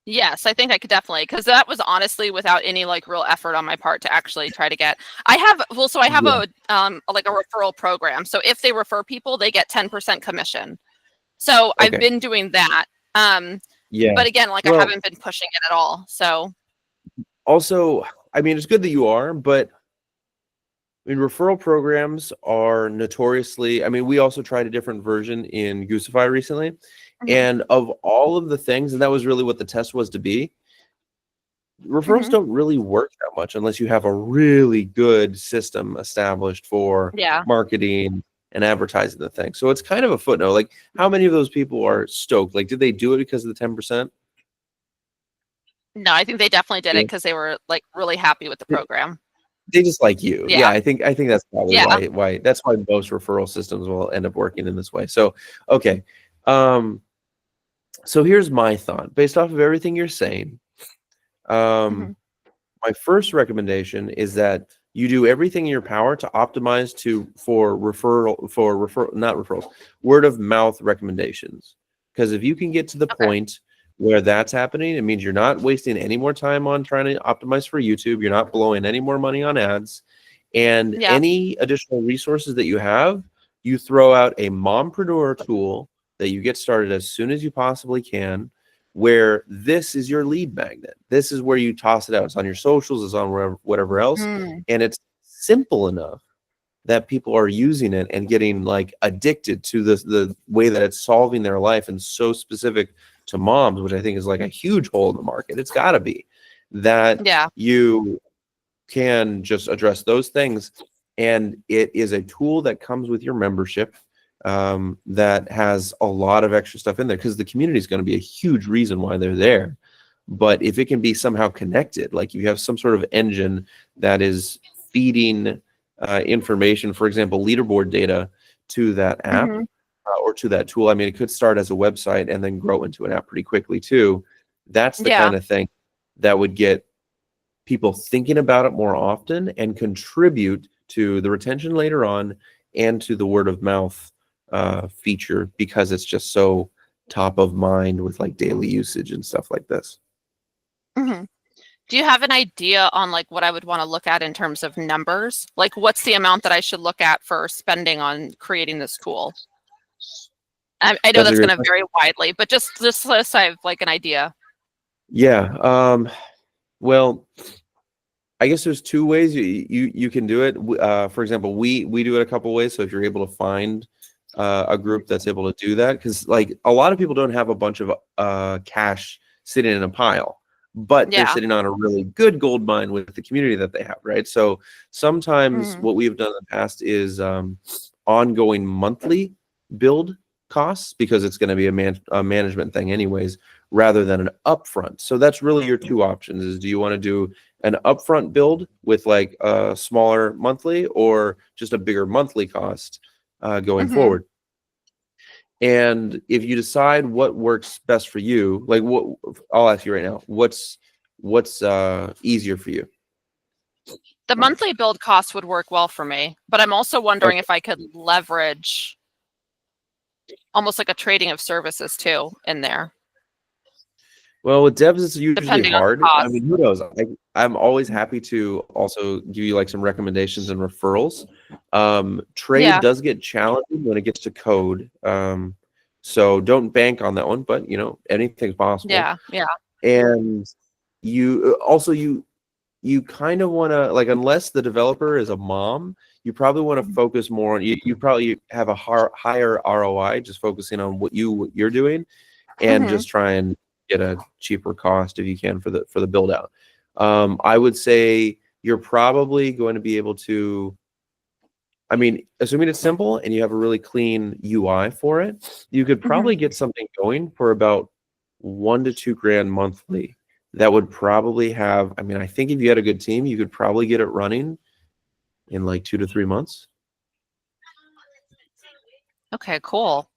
Yes, I think I could definitely, because that was honestly without any like real effort on my part to actually try to get. I have a like a referral program. So if they refer people, they get 10% commission. So I've been doing that. Yeah. But again, like I haven't been pushing it at all. So also, I mean, it's good that you are, but I mean, referral programs are notoriously, I mean, we also tried a different version in Goosify recently. And of all of the things, and that was really what the test was to be, referrals don't really work that much unless you have a really good system established for marketing and advertising the thing. So it's kind of a footnote. Like, how many of those people are stoked? Like, did they do it because of the 10%? No, I think they definitely did it because they were like really happy with the program. They just like you. Yeah, I think that's probably why that's why most referral systems will end up working in this way. So, okay. So here's my thought based off of everything you're saying. My first recommendation is that you do everything in your power to optimize for word of mouth recommendations. Because if you can get to the point where that's happening, it means you're not wasting any more time on trying to optimize for YouTube. You're not blowing any more money on ads. And any additional resources that you have, you throw out a mompreneur tool that you get started as soon as you possibly can, where this is your lead magnet. This is where you toss it out. It's on your socials, it's on whatever else. And it's simple enough that people are using it and getting like addicted to the way that it's solving their life in so specific to moms, which I think is like a huge hole in the market. It's got to be that Yeah. you can just address those things, and it is a tool that comes with your membership that has a lot of extra stuff in there, because the community is going to be a huge reason why they're there. But if it can be somehow connected, like you have some sort of engine that is feeding information, for example, leaderboard data to that app or to that tool. I mean, it could start as a website and then grow into an app pretty quickly too. That's the kind of thing that would get people thinking about it more often and contribute to the retention later on and to the word of mouth feature, because it's just so top of mind with like daily usage and stuff like this. Do you have an idea on like what I would want to look at in terms of numbers? Like what's the amount that I should look at for spending on creating this tool? I know that's going to vary widely, but just so I have like an idea. Yeah. Well, I guess there's two ways you can do it. For example, we do it a couple ways. So if you're able to find a group that's able to do that, because like a lot of people don't have a bunch of cash sitting in a pile, but they're sitting on a really good gold mine with the community that they have, right? So sometimes what we've done in the past is ongoing monthly build costs, because it's going to be a management thing anyways, rather than an upfront. So that's really your two options: is do you want to do an upfront build with like a smaller monthly, or just a bigger monthly cost going forward? And if you decide what works best for you, like what I'll ask you right now, what's easier for you? The monthly build cost would work well for me, but I'm also wondering if I could leverage almost like a trading of services too in there. Well, with devs, it's usually Depending hard. on the cost. I mean, who knows? I'm always happy to also give you like some recommendations and referrals. Trade does get challenging when it gets to code. So don't bank on that one, but you know, anything's possible. Yeah. And you also you kind of want to, like, unless the developer is a mom, you probably want to focus more on you probably have a higher ROI just focusing on what you're doing, and just try and get a cheaper cost if you can for the build out. I would say you're probably going to be able to, I mean, assuming it's simple and you have a really clean UI for it, you could probably get something going for about $1 to $2 grand monthly. That would probably have, I mean, I think if you had a good team, you could probably get it running in like 2 to 3 months. Okay, cool.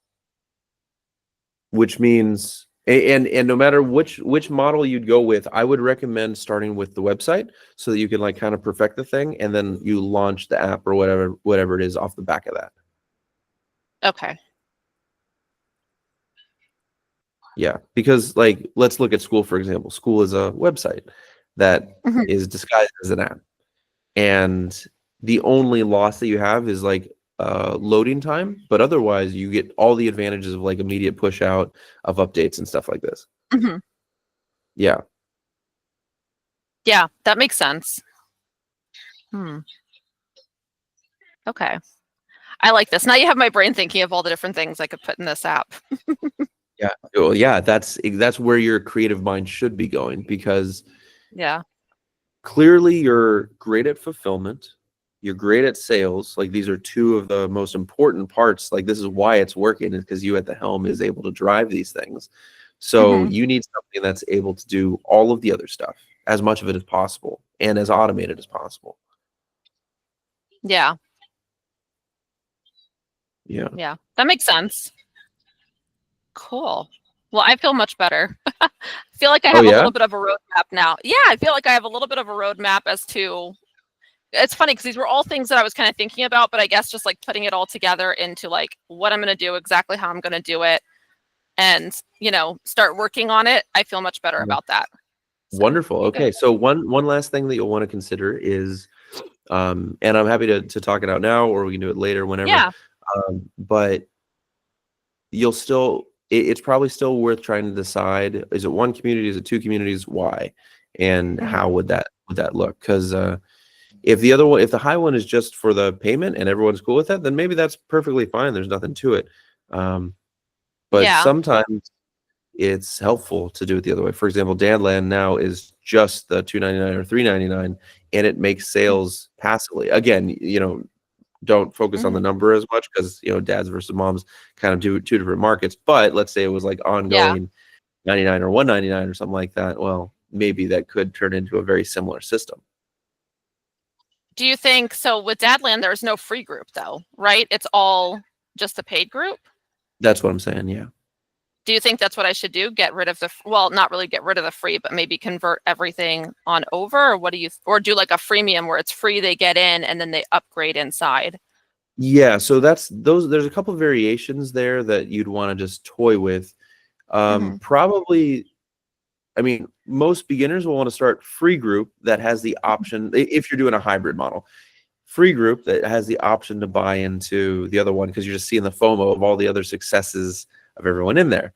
Which means, and no matter which model you'd go with, I would recommend starting with the website so that you can like kind of perfect the thing, and then you launch the app or whatever it is off the back of that. Okay. Yeah, because like, let's look at School, for example. School is a website that is disguised as an app, and the only loss that you have is like loading time, but otherwise you get all the advantages of like immediate push out of updates and stuff like this. Yeah, that makes sense. Okay, I like this. Now you have my brain thinking of all the different things I could put in this app. yeah, well, yeah. That's where your creative mind should be going, because clearly you're great at fulfillment, you're great at sales. Like, these are two of the most important parts. Like, this is why it's working, is because you at the helm is able to drive these things. So you need something that's able to do all of the other stuff, as much of it as possible, and as automated as possible. Yeah, that makes sense. Cool. Well, I feel much better. I feel like I have a little bit of a roadmap now. Yeah, I feel like I have a little bit of a roadmap as to, it's funny because these were all things that I was kind of thinking about, but I guess just like putting it all together into like what I'm going to do, exactly how I'm going to do it, and, you know, start working on it. I feel much better about that. So, wonderful. Okay. So one last thing that you'll want to consider is, and I'm happy to talk it out now, or we can do it later, whenever. Yeah. But you'll still, it's probably still worth trying to decide, is it one community, is it two communities, why, and how would that look? Because if the high one is just for the payment and everyone's cool with that, then maybe that's perfectly fine. There's nothing to it. But sometimes it's helpful to do it the other way. For example, Dadland now is just the $2.99 or $3.99, and it makes sales passively. Again, don't focus on the number as much because dads versus moms kind of do two different markets. But let's say it was like Yeah. ongoing 99 or 199 or something like that. Well, maybe that could turn into a very similar system. Do you think so? With Dadland, there's no free group though, right? It's all just the paid group. That's what I'm saying. Yeah. Do you think that's what I should do? Get rid of well, not really get rid of the free, but maybe convert everything on over? Or what do you, or do like a freemium where it's free, they get in and then they upgrade inside? Yeah. So there's a couple of variations there that you'd want to just toy with. Probably, I mean, most beginners will want to start free group that has the option, if you're doing a hybrid model, free group that has the option to buy into the other one because you're just seeing the FOMO of all the other successes of everyone in there.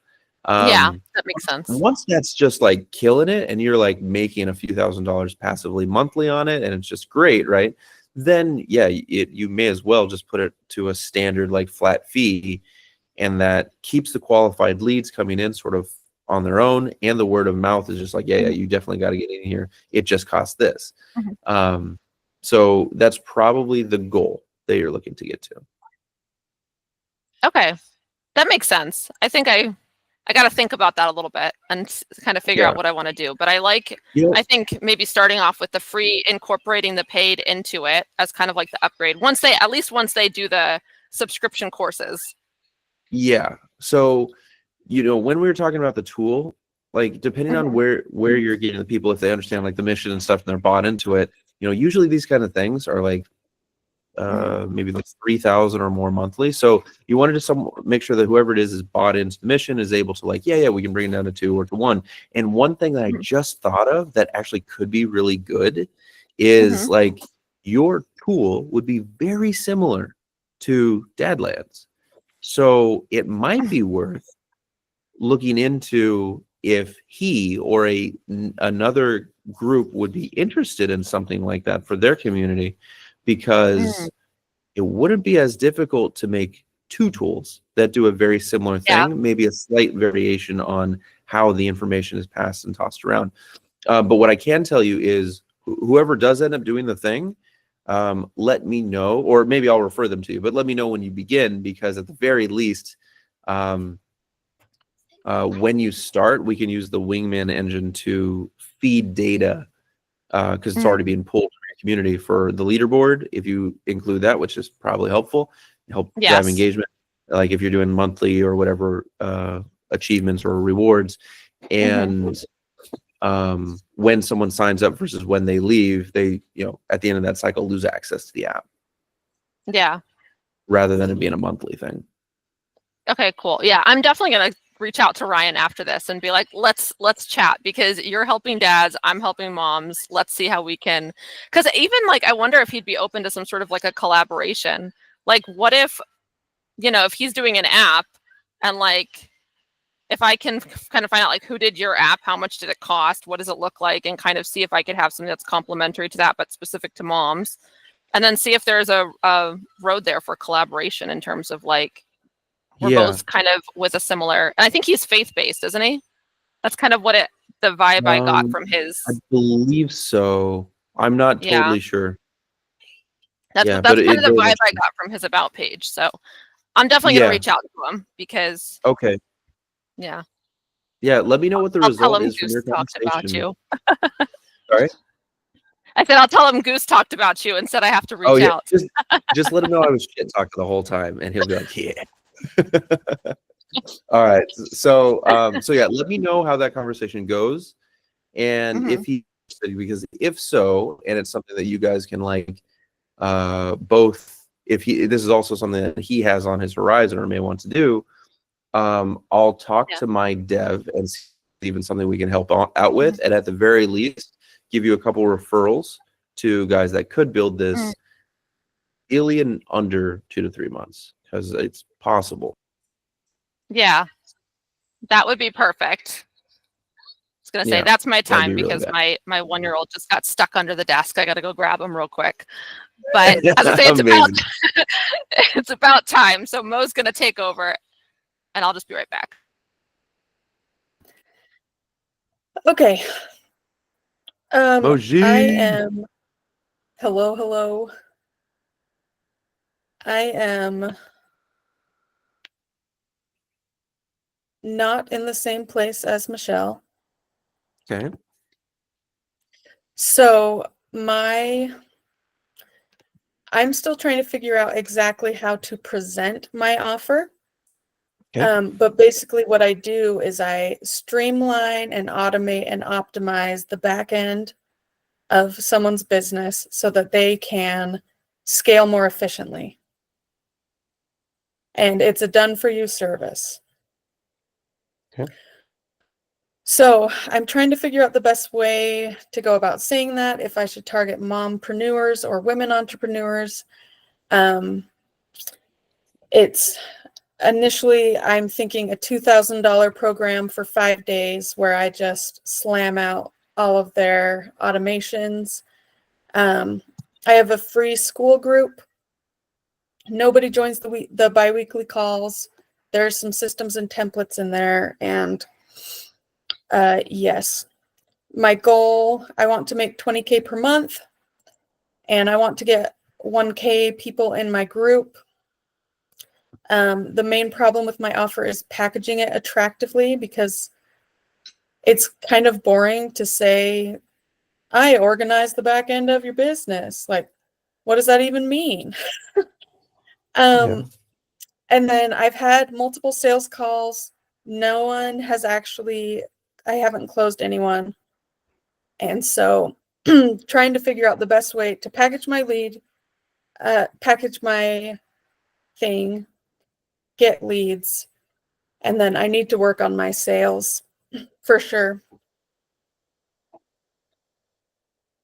Yeah, that makes sense. Once that's just like killing it and you're like making a few $1,000s passively monthly on it and it's just great, right? Then yeah, you may as well just put it to a standard like flat fee, and that keeps the qualified leads coming in sort of on their own, and the word of mouth is just like, yeah, you definitely got to get in here. It just costs this. So that's probably the goal that you're looking to get to. Okay, that makes sense. I think I got to think about that a little bit and kind of figure out what I want to do. But I think maybe starting off with the free, incorporating the paid into it as kind of like the upgrade. Once they do the subscription courses. Yeah. So, when we were talking about the tool, like depending on where you're getting the people, if they understand like the mission and stuff and they're bought into it, usually these kind of things are like maybe like 3,000 or more monthly. So you wanted to make sure that whoever it is bought into the mission, is able to like, we can bring it down to 2 or to 1. And one thing that I just thought of that actually could be really good is like your tool would be very similar to Dadland's. So it might be worth looking into if he or another group would be interested in something like that for their community, because it wouldn't be as difficult to make 2 tools that do a very similar thing, maybe a slight variation on how the information is passed and tossed around. But what I can tell you is whoever does end up doing the thing, let me know, or maybe I'll refer them to you, but let me know when you begin, because at the very least, when you start, we can use the Wingman engine to feed data because it's already being pulled from your community for the leaderboard. If you include that, which is probably help drive engagement, like if you're doing monthly or whatever achievements or rewards, and when someone signs up versus when they leave, they at the end of that cycle lose access to the app. Yeah. Rather than it being a monthly thing. Okay, cool. Yeah, I'm definitely gonna reach out to Ryan after this and be like, let's chat, because you're helping dads, I'm helping moms. Let's see how we can, because even like I wonder if he'd be open to some sort of like a collaboration. Like what if, if he's doing an app and like if I can kind of find out like who did your app, how much did it cost, what does it look like, and kind of see if I could have something that's complementary to that but specific to moms, and then see if there's a road there for collaboration in terms of like we're both kind of with a similar, and I think he's faith-based, isn't he? That's kind of what the vibe I got from his. I believe so. I'm not totally sure. That's kind of the vibe I got from his about page. So I'm definitely going to reach out to him because. Okay. Yeah. Yeah. Let me know what the result is from your conversation. About you. Sorry? I said, I'll tell him Goose talked about you and said I have to reach out. Just let him know I was shit talking the whole time and he'll be like, yeah. All right. So yeah, let me know how that conversation goes. And if he, because if so, and it's something that you guys can like, both, this is also something that he has on his horizon or may want to do, I'll talk to my dev and see even something we can help out with. And at the very least, give you a couple referrals to guys that could build this ideally in under 2 to 3 months, because it's possible. Yeah, that would be perfect. I was gonna say that's my time because really my 1-year-old just got stuck under the desk. I gotta go grab him real quick. But as I say, it's about time. So Mo's gonna take over, and I'll just be right back. Okay. I Moji. am. Hello, hello. I am not in the same place as Michelle. Okay. So I'm still trying to figure out exactly how to present my offer. Okay. But basically what I do is I streamline and automate and optimize the back end of someone's business so that they can scale more efficiently. And it's a done for you service. Okay. So I'm trying to figure out the best way to go about saying that, if I should target mompreneurs or women entrepreneurs. It's initially, I'm thinking a $2,000 program for 5 days where I just slam out all of their automations. I have a free school group. Nobody joins the biweekly calls. There's some systems and templates in there. And yes, my goal, I want to make 20K per month. And I want to get 1K people in my group. The main problem with my offer is packaging it attractively, because it's kind of boring to say, I organize the back end of your business. Like, what does that even mean? Yeah. And then I've had multiple sales calls. No one has actually, I haven't closed anyone. And so trying to figure out the best way to package my lead, package my thing, get leads, and then I need to work on my sales for sure.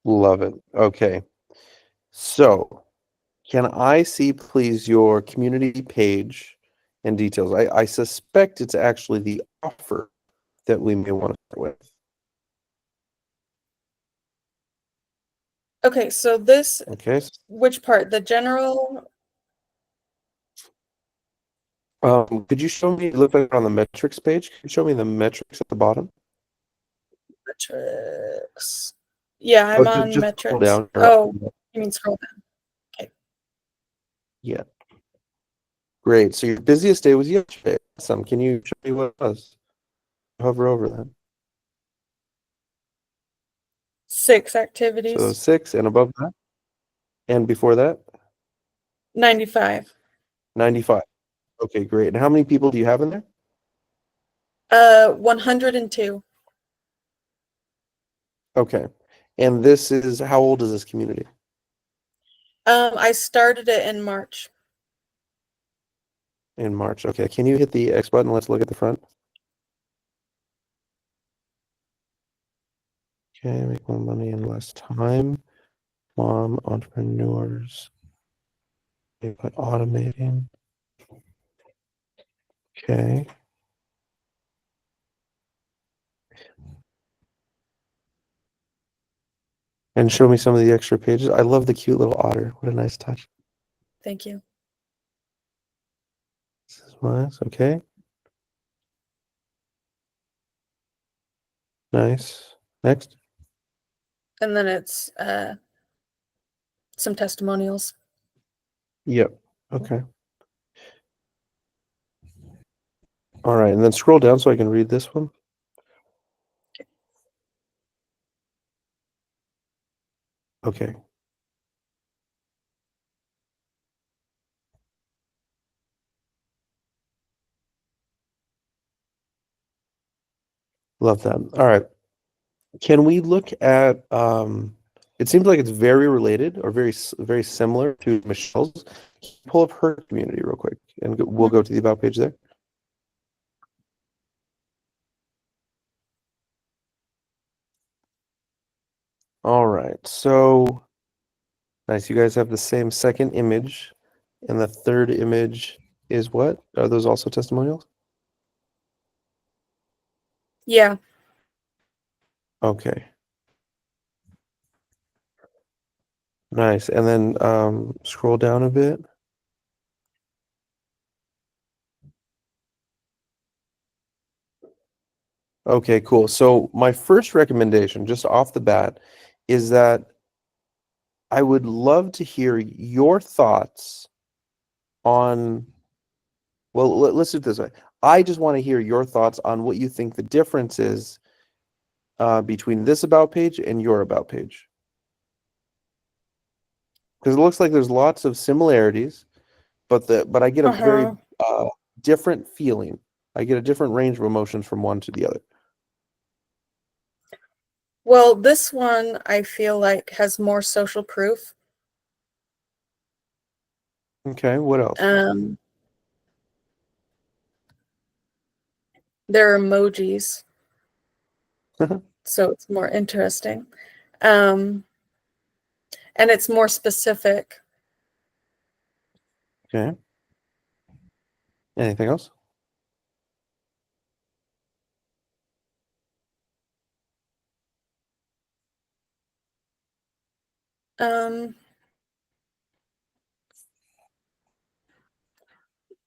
Love it. Okay. So, can I see, please, your community page and details? I suspect it's actually the offer that we may want to start with. Okay, so this, Okay. which part? The general? Could you show me, it looks like on the metrics page, could you show me the metrics at the bottom? Metrics. Yeah, Oh, I'm on just scroll metrics. down. Oh, you mean scroll down. Okay. Yeah. Great. So your busiest day was yesterday. Awesome. Can you show me what it was? Hover over that. 6 So activities. 6 and above that. And before that, 95. 95. Okay, great. And how many people do you have in there? 102. Okay. And this is, how old is this community? I started it in March. In March. Okay. Can you hit the X button? Let's look at the front. Okay, make more money in less time. Mom, entrepreneurs. Okay, put automating. Okay. And show me some of the extra pages. I love the cute little otter. What a nice touch. Thank you. This is nice. Okay. Nice. Next. And then it's some testimonials. Yep. Okay. All right. And then scroll down so I can read this one. Okay. Love that. All right. Can we look at it seems like it's very related or very similar to Michelle's. Can you pull up her community real quick and we'll go to the about page there. All right. So nice. You guys have the same second image, and the third image is what? Are those also testimonials? Yeah. Okay. Nice. And then scroll down a bit. Okay, cool. So my first recommendation, just off the bat, is that I would love to hear your thoughts on, well, let's do it this way. I just want to hear your thoughts on what you think the difference is between this about page and your about page. Because it looks like there's lots of similarities, but I get a very different feeling. I get a different range of emotions from one to the other. Well, this one I feel like has more social proof. Okay, what else? There are emojis, so it's more interesting. And it's more specific. Okay. Anything else?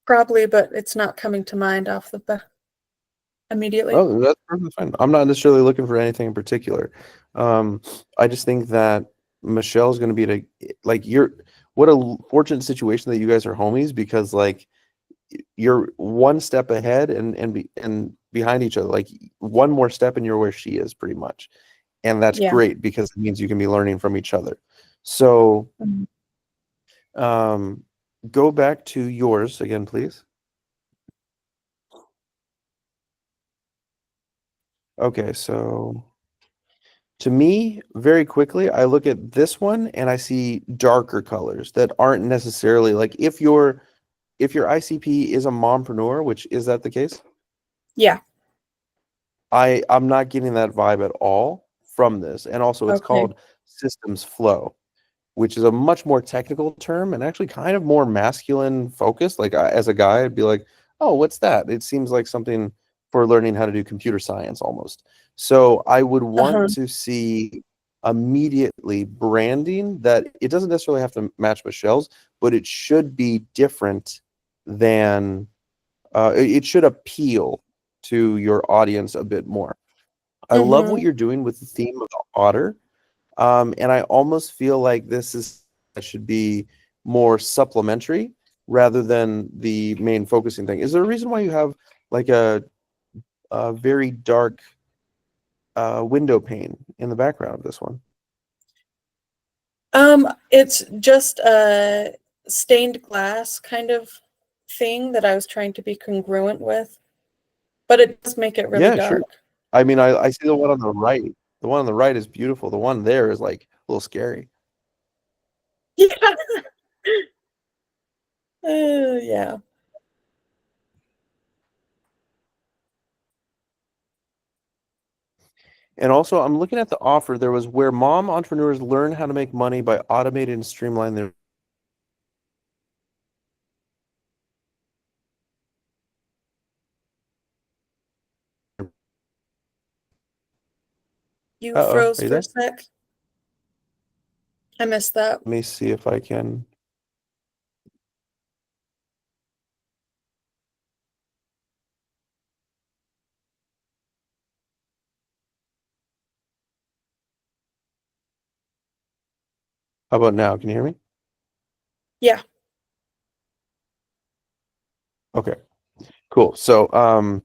Probably, but it's not coming to mind off the bat immediately. Oh, that's perfectly fine. I'm not necessarily looking for anything in particular. I just think that Michelle's going to be like what a fortunate situation that you guys are homies, because like you're one step ahead and behind each other. Like one more step and you're where she is pretty much. And that's great because it means you can be learning from each other. So go back to yours again, please. Okay, so to me, very quickly, I look at this one and I see darker colors that aren't necessarily like if your ICP is a mompreneur, which is that the case? Yeah. I'm not getting that vibe at all from this. And also it's called systems flow, which is a much more technical term and actually kind of more masculine focused. Like as a guy, I'd be like, oh, what's that? It seems like something for learning how to do computer science almost. So I would want to see immediately branding that it doesn't necessarily have to match Michelle's, but it should be different than, it should appeal to your audience a bit more. I love what you're doing with the theme of the otter. And I almost feel like this should be more supplementary rather than the main focusing thing. Is there a reason why you have like a very dark window pane in the background of this one? It's just a stained glass kind of thing that I was trying to be congruent with, but it does make it really dark. Sure. I mean, I see the one on the right. The one on the right is beautiful. The one there is like a little scary. Yeah. Yeah. And also, I'm looking at the offer. There was where mom entrepreneurs learn how to make money by automating and streamlining their. You Uh-oh, froze are you for there? a sec. I missed that. Let me see if I can. How about now? Can you hear me? Yeah. Okay, cool. So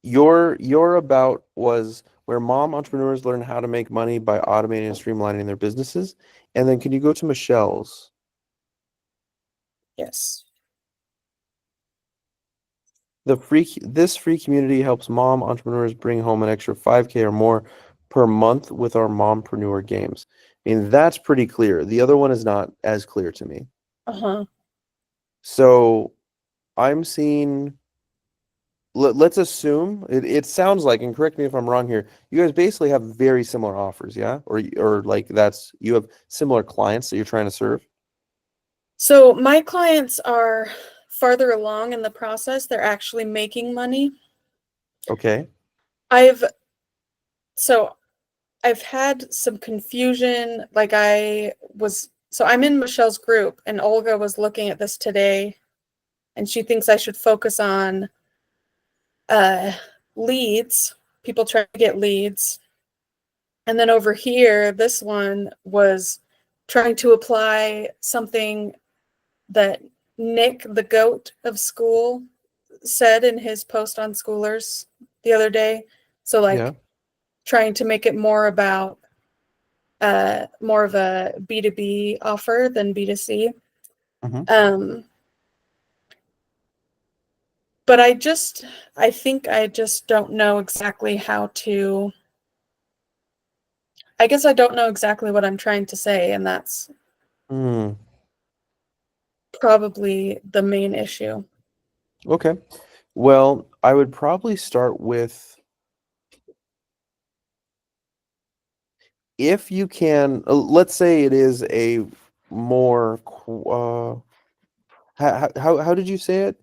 your about was where mom entrepreneurs learn how to make money by automating and streamlining their businesses. And then can you go to Michelle's? Yes. This free community helps mom entrepreneurs bring home an extra 5K or more per month with our mompreneur games. I mean, that's pretty clear. The other one is not as clear to me. So I'm seeing, let's assume, it sounds like, and correct me if I'm wrong here, you guys basically have very similar offers, yeah? Or like you have similar clients that you're trying to serve? So my clients are farther along in the process. They're actually making money. Okay. I've had some confusion. Like I'm in Michelle's group and Olga was looking at this today and she thinks I should focus on leads, people trying to get leads. And then over here, this one was trying to apply something that Nick, the goat of school, said in his post on Schoolers the other day. So like Yeah. trying to make it more about more of a B2B offer than B2C. Mhm. But I think I just don't know exactly how to, I guess I don't know exactly what I'm trying to say, and that's Mm. probably the main issue. Okay. Well, I would probably start with, if you can, let's say it is a more, how did you say it?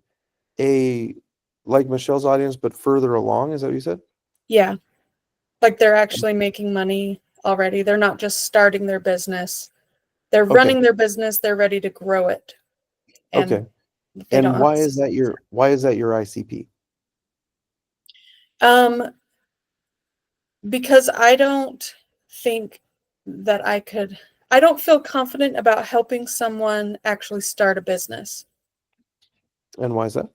Like Michelle's audience, but further along, is that what you said? Yeah. Like they're actually making money already. They're not just starting their business. They're Okay. running their business. They're ready to grow it. And Okay. they And don't why is that your ICP? Because I don't think that I don't feel confident about helping someone actually start a business. And why is that?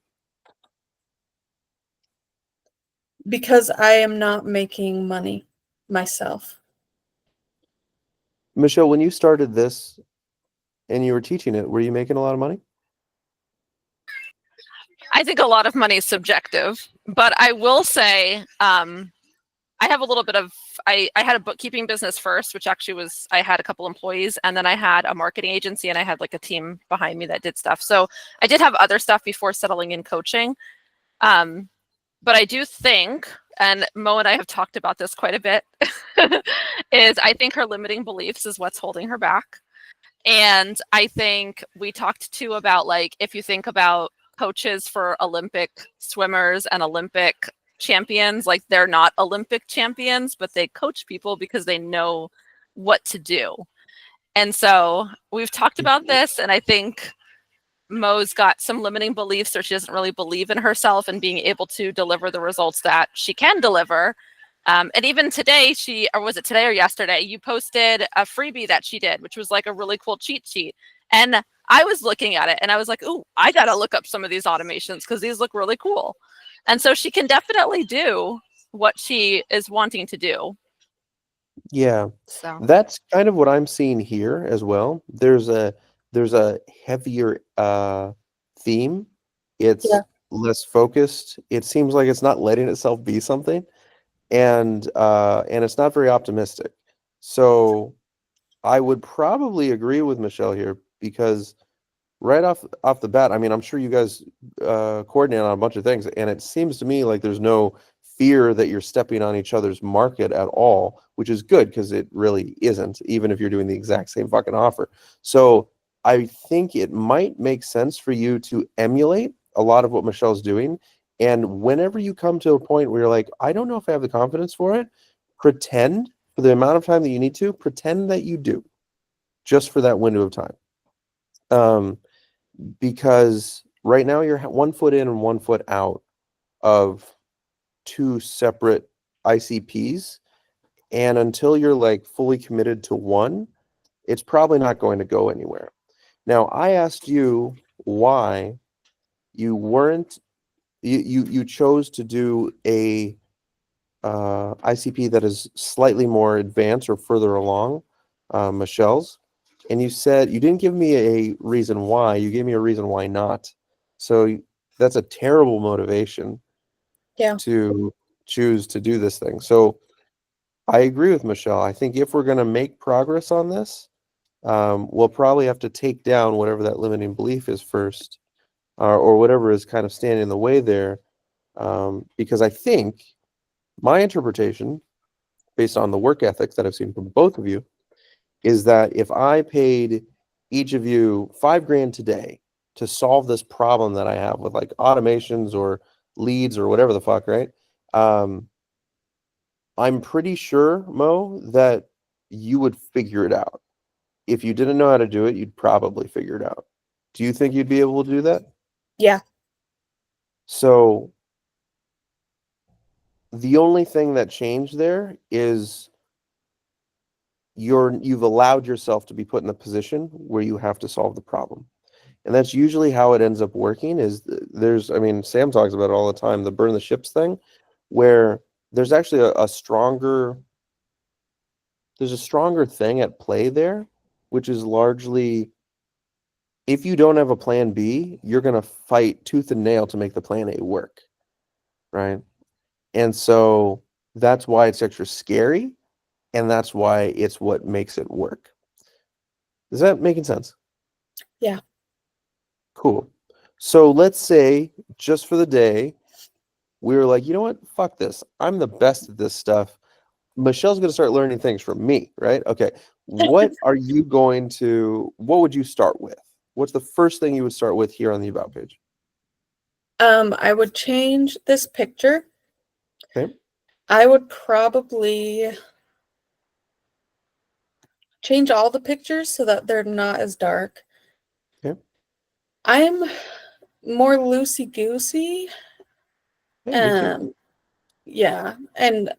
Because I am not making money myself. Michelle, when you started this and you were teaching it, were you making a lot of money? I think a lot of money is subjective, but I will say I have a little bit of I had a bookkeeping business first, which actually was I had a couple employees, and then I had a marketing agency and I had like a team behind me that did stuff. So I did have other stuff before settling in coaching. But I do think, and Mo and I have talked about this quite a bit, is I think her limiting beliefs is what's holding her back. And I think we talked too about, like, if you think about coaches for Olympic swimmers and Olympic champions, like they're not Olympic champions, but they coach people because they know what to do. And so we've talked about this, and I think Mo's got some limiting beliefs, or she doesn't really believe in herself and being able to deliver the results that she can deliver. And even today, or was it today or yesterday, you posted a freebie that she did, which was like a really cool cheat sheet. And I was looking at it and I was like, ooh, I got to look up some of these automations because these look really cool. And so she can definitely do what she is wanting to do. Yeah, So that's kind of what I'm seeing here as well. There's a heavier theme. It's Yeah. less focused. It seems like it's not letting itself be something, and it's not very optimistic. So I would probably agree with Michelle here, because right off the bat, I mean, I'm sure you guys coordinate on a bunch of things, and it seems to me like there's no fear that you're stepping on each other's market at all, which is good, because it really isn't, even if you're doing the exact same fucking offer. So I think it might make sense for you to emulate a lot of what Michelle's doing. And whenever you come to a point where you're like, I don't know if I have the confidence for it, pretend for the amount of time that you need to, pretend that you do, just for that window of time. Because right now you're 1 foot in and 1 foot out of two separate ICPs. And until you're like fully committed to one, it's probably not going to go anywhere. Now, I asked you why you weren't, you chose to do a ICP that is slightly more advanced or further along, Michelle's. And you said you didn't give me a reason why. You gave me a reason why not. So that's a terrible motivation to choose to do this thing. So I agree with Michelle. I think if we're going to make progress on this, we'll probably have to take down whatever that limiting belief is first, or whatever is kind of standing in the way there. Because I think my interpretation, based on the work ethics that I've seen from both of you, is that if I paid each of you $5,000 today to solve this problem that I have with like automations or leads or whatever the fuck, right? I'm pretty sure, Mo, that you would figure it out. If you didn't know how to do it, you'd probably figure it out. Do you think you'd be able to do that? Yeah. So the only thing that changed there is you've allowed yourself to be put in a position where you have to solve the problem. And that's usually how it ends up working is I mean, Sam talks about it all the time, the burn the ships thing, where there's actually a stronger thing at play there, which is largely if you don't have a plan B, you're going to fight tooth and nail to make the plan A work. Right. And so that's why it's extra scary. And that's why it's what makes it work. Is that making sense? Yeah. Cool. So let's say just for the day, we were like, you know what? Fuck this. I'm the best at this stuff. Michelle's going to start learning things from me, right? Okay. What would you start with? What's the first thing you would start with here on the About page? I would change this picture. Okay. I would probably change all the pictures so that they're not as dark. Okay. I'm more loosey-goosey. Hey, me too. Yeah, and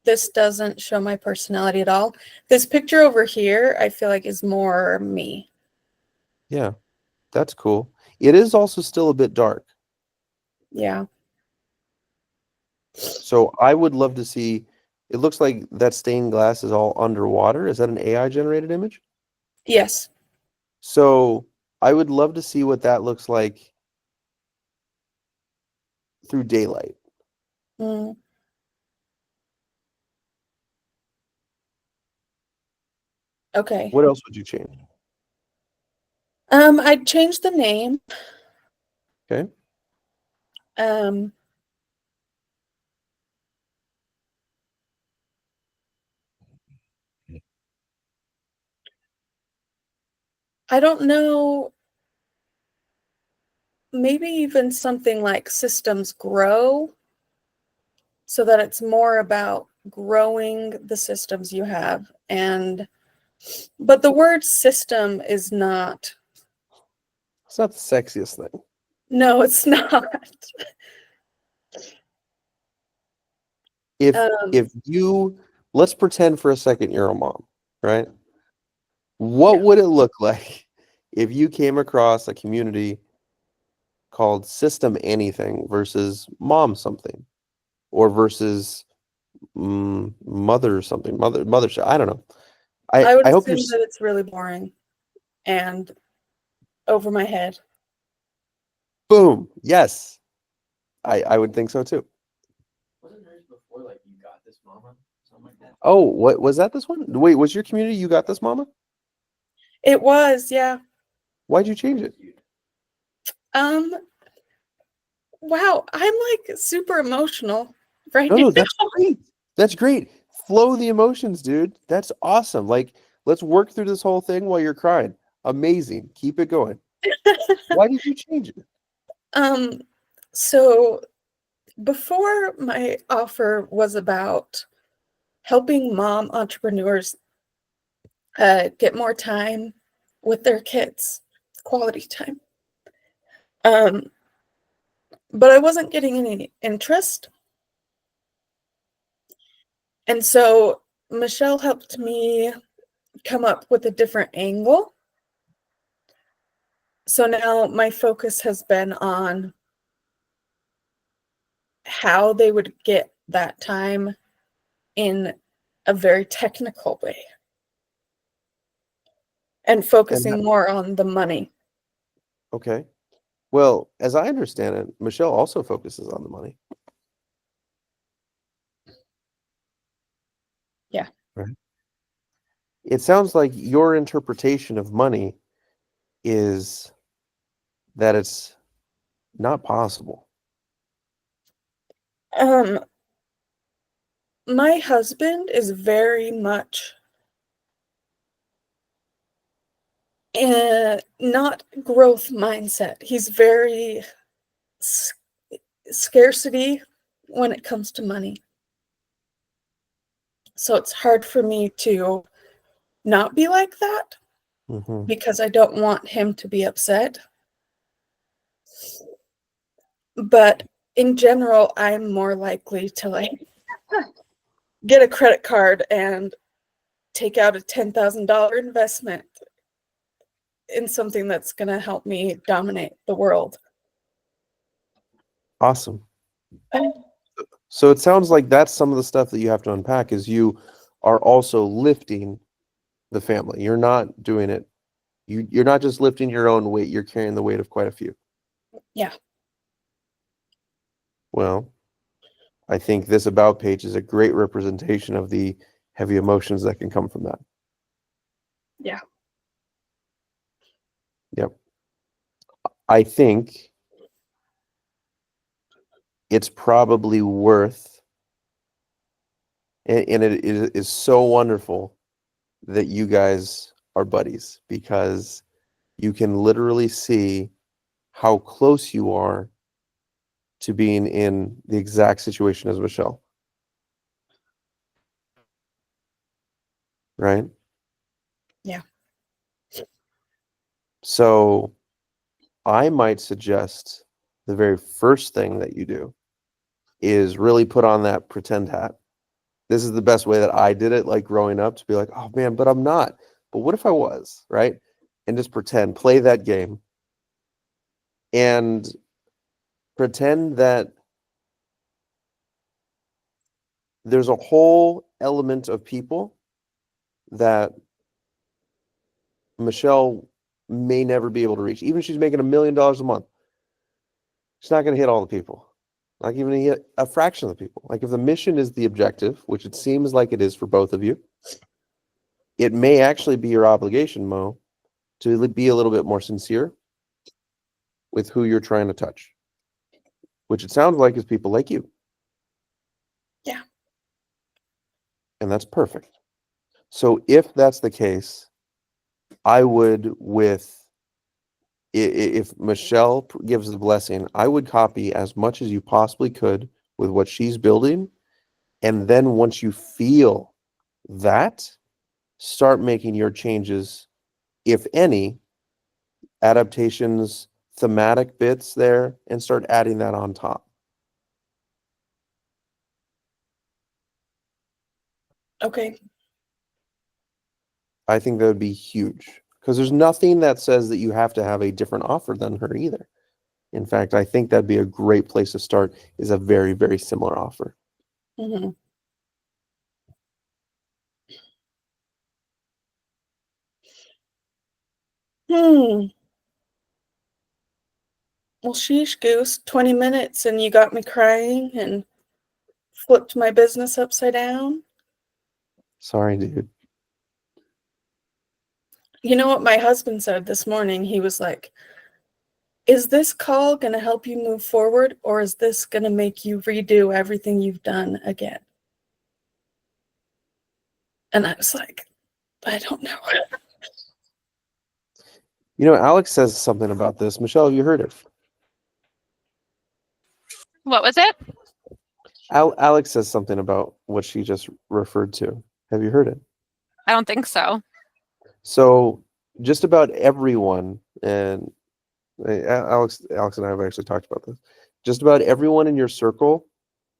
this doesn't show my personality at all. This picture over here, I feel like is more me. Yeah, that's cool. It is also still a bit dark. Yeah. So I would love to see, it looks like that stained glass is all underwater. Is that an AI generated image? Yes. So I would love to see what that looks like through daylight. Mm. Okay. What else would you change? I'd change the name. Okay. I don't know, maybe even something like Systems Grow, so that it's more about growing the systems you have. But the word system is not. It's not the sexiest thing. No, it's not. If you, let's pretend for a second you're a mom, right? What Yeah. would it look like if you came across a community called System Anything versus Mom Something, or versus Mother something, Mother I don't know. I would I hope you're assume that it's really boring and over my head. boom. Yes, I would think so too. Wasn't yours before like you got this mama? Something like that? Oh, what was that? This one? Wait, was your community You Got This Mama? It was, yeah. Why'd you change it? Wow, I'm like super emotional right No, now. that's great. That's great. Flow the emotions, dude. That's awesome. Like, let's work through this whole thing while you're crying. Amazing. Keep it going. Why did you change it? So before, my offer was about helping mom entrepreneurs get more time with their kids, quality time. But I wasn't getting any interest. And so Michelle helped me come up with a different angle. So now my focus has been on how they would get that time in a very technical way and focusing more on the money. Okay. Well, as I understand it, Michelle also focuses on the money. Yeah. Right. It sounds like your interpretation of money is that it's not possible. My husband is very much not growth mindset. He's very scarcity when it comes to money. So it's hard for me to not be like that because I don't want him to be upset. But in general, I'm more likely to like get a credit card and take out a $10,000 investment in something that's going to help me dominate the world. Awesome. So it sounds like that's some of the stuff that you have to unpack is you are also lifting the family. You're not doing it. You're not just lifting your own weight. You're carrying the weight of quite a few. Yeah. Well, I think this about page is a great representation of the heavy emotions that can come from that. Yeah. Yep. I think it's probably worth, and it is so wonderful that you guys are buddies, because you can literally see how close you are to being in the exact situation as Michelle. Right? Yeah. So I might suggest the very first thing that you do is really put on that pretend hat. This is the best way that I did it, like growing up, to be like, oh man, but I'm not. But what if I was, right? And just pretend, play that game, and pretend that there's a whole element of people that Michelle may never be able to reach. Even if she's making $1 million a month, she's not going to hit all the people. Not even hit a fraction of the people. Like if the mission is the objective, which it seems like it is for both of you, it may actually be your obligation, Mo, to be a little bit more sincere with who you're trying to touch, which it sounds like is people like you. Yeah. And that's perfect. So if that's the case, I would, if Michelle gives the blessing, I would copy as much as you possibly could with what she's building. And then once you feel that, start making your changes, if any, adaptations, thematic bits there, and start adding that on top. Okay. I think that would be huge, because there's nothing that says that you have to have a different offer than her either. In fact, I think that'd be a great place to start, is a very, very similar offer. Mm-hmm. Well, sheesh goose, 20 minutes and you got me crying and flipped my business upside down. Sorry, dude. You know what my husband said this morning? He was like, is this call going to help you move forward, or is this going to make you redo everything you've done again? And I was like, I don't know. You know, Alex says something about this. Michelle, have you heard it? What was it? Alex says something about what she just referred to. Have you heard it? I don't think so. So just about everyone, and Alex and I have actually talked about this. Just about everyone in your circle,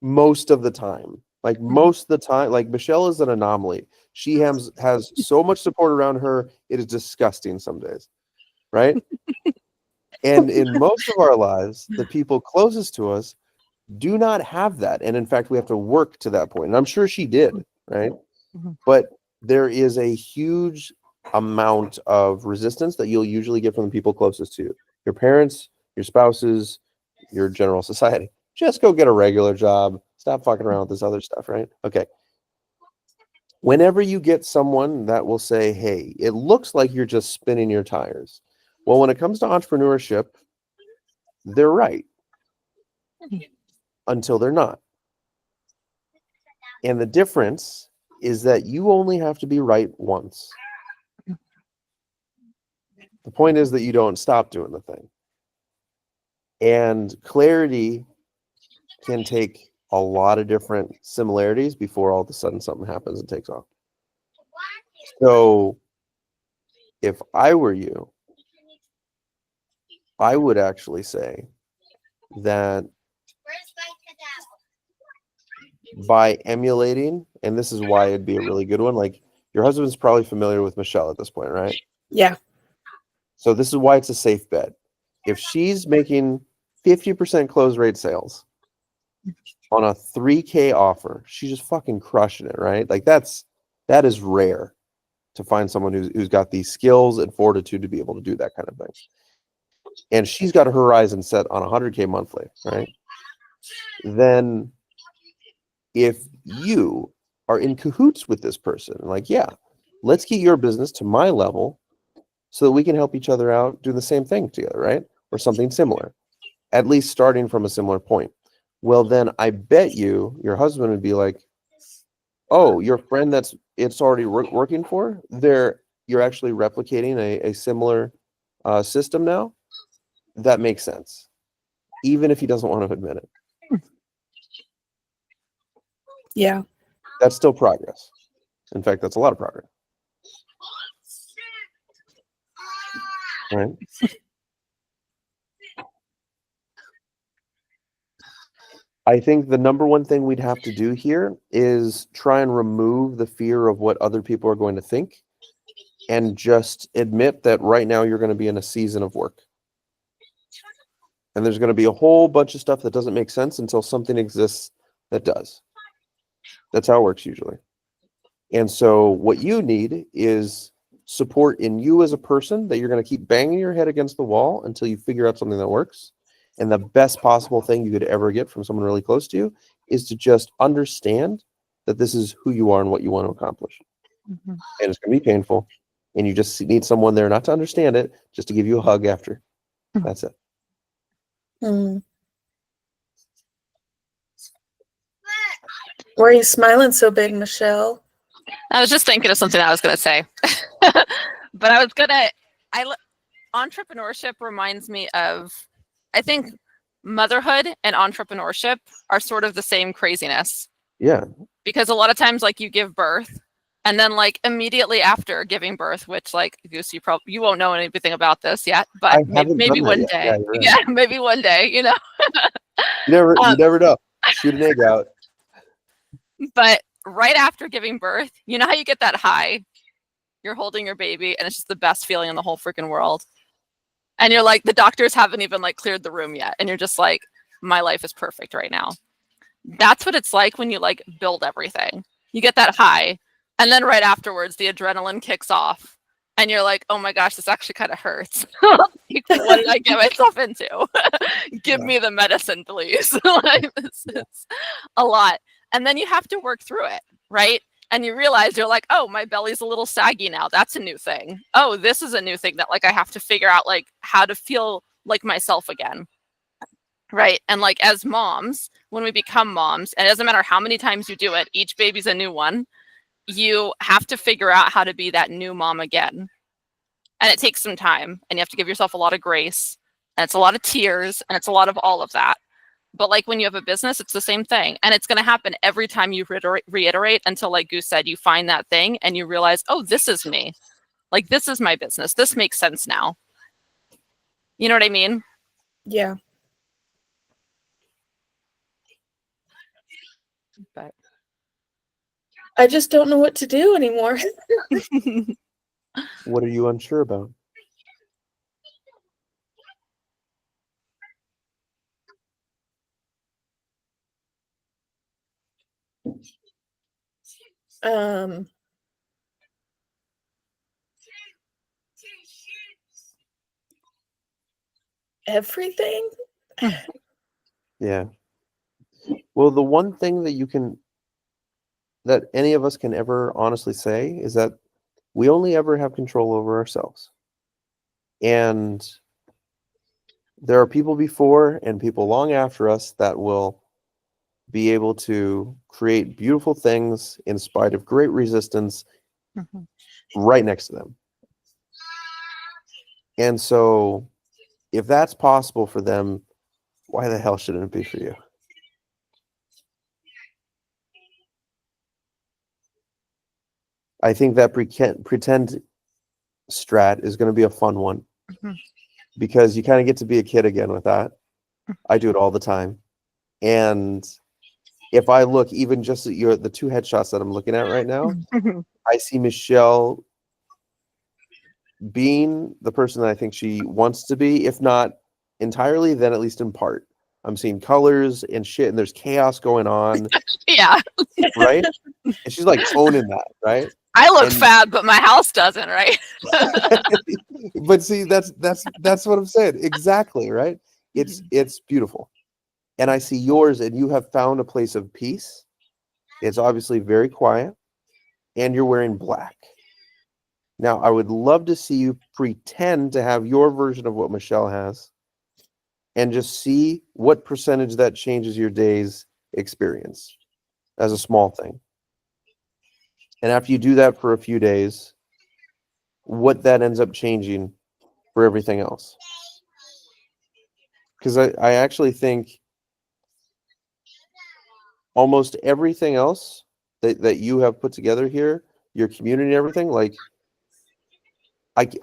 most of the time, like Michelle is an anomaly. She has so much support around her, it is disgusting some days, right? And in most of our lives, the people closest to us do not have that. And in fact, we have to work to that point. And I'm sure she did, right? Mm-hmm. But there is a huge amount of resistance that you'll usually get from the people closest to you. Your parents, your spouses, your general society. Just go get a regular job. Stop fucking around with this other stuff, right? Okay. Whenever you get someone that will say, hey, it looks like you're just spinning your tires. Well, when it comes to entrepreneurship, they're right. Until they're not. And the difference is that you only have to be right once. The point is that you don't stop doing the thing. And clarity can take a lot of different similarities before all of a sudden something happens and takes off. So if I were you, I would actually say that by emulating, and this is why it'd be a really good one. Like your husband's probably familiar with Michelle at this point, right? Yeah. So this is why it's a safe bet. If she's making 50% close rate sales on a 3K offer, she's just fucking crushing it, right? Like that is rare to find someone who's got these skills and fortitude to be able to do that kind of thing. And she's got a horizon set on 100K monthly, right? Then if you are in cahoots with this person, like, yeah, let's get your business to my level so that we can help each other out, do the same thing together, right? Or something similar, at least starting from a similar point. Well, then I bet you your husband would be like, oh, your friend it's already working for, you're actually replicating a similar system now. That makes sense, even if he doesn't want to admit it. Yeah. That's still progress. In fact, that's a lot of progress. Right? I think the number one thing we'd have to do here is try and remove the fear of what other people are going to think and just admit that right now you're going to be in a season of work. And there's going to be a whole bunch of stuff that doesn't make sense until something exists that does. That's how it works usually. And so what you need is support in you as a person, that you're going to keep banging your head against the wall until you figure out something that works. And the best possible thing you could ever get from someone really close to you is to just understand that this is who you are and what you want to accomplish. Mm-hmm. And it's going to be painful. And you just need someone there not to understand it, just to give you a hug after. That's it. Mm. Why are you smiling so big, Michelle? I was just thinking of something I was going to say. But entrepreneurship reminds me of, I think motherhood and entrepreneurship are sort of the same craziness. Yeah. Because a lot of times, like, you give birth, and then like immediately after giving birth, which, like, Goose, you won't know anything about this yet, but maybe one day. Yeah, right. Yeah, maybe one day, you know. You never know. Shoot an egg out. But right after giving birth, you know how you get that high? You're holding your baby, and it's just the best feeling in the whole freaking world. And you're like, the doctors haven't even like cleared the room yet, and you're just like, my life is perfect right now. That's what it's like when you like build everything. You get that high, and then right afterwards, the adrenaline kicks off, and you're like, oh my gosh, this actually kind of hurts. What did I get myself into? Give me the medicine, please. Like, it's a lot. And then you have to work through it, right? And you realize you're like, oh, my belly's a little saggy now. That's a new thing. Oh, this is a new thing that like I have to figure out like how to feel like myself again. Right. And like as moms, when we become moms, and it doesn't matter how many times you do it, each baby's a new one. You have to figure out how to be that new mom again. And it takes some time, and you have to give yourself a lot of grace, and it's a lot of tears, and it's a lot of all of that. But like when you have a business, it's the same thing. And it's going to happen every time you reiterate until, like Goose said, you find that thing and you realize, oh, this is me. Like, this is my business. This makes sense now. You know what I mean? Yeah. But I just don't know what to do anymore. What are you unsure about? Everything? Yeah. Well, the one thing that any of us can ever honestly say is that we only ever have control over ourselves. And there are people before and people long after us that will be able to create beautiful things in spite of great resistance right next to them. And so if that's possible for them, why the hell shouldn't it be for you? I think that pretend strat is going to be a fun one because you kind of get to be a kid again with that. I do it all the time. And if I look even just at the two headshots that I'm looking at right now, I see Michelle being the person that I think she wants to be, if not entirely, then at least in part. I'm seeing colors and shit, and there's chaos going on, Yeah. right? And she's like owning that, right? I look And- fab, but my house doesn't, right? But see, that's what I'm saying. Exactly, right? It's beautiful. And I see yours, and you have found a place of peace. It's obviously very quiet, and you're wearing black. Now, I would love to see you pretend to have your version of what Michelle has and just see what percentage that changes your day's experience as a small thing. And after you do that for a few days, what that ends up changing for everything else. Because I actually think almost everything else that you have put together here, your community and everything, like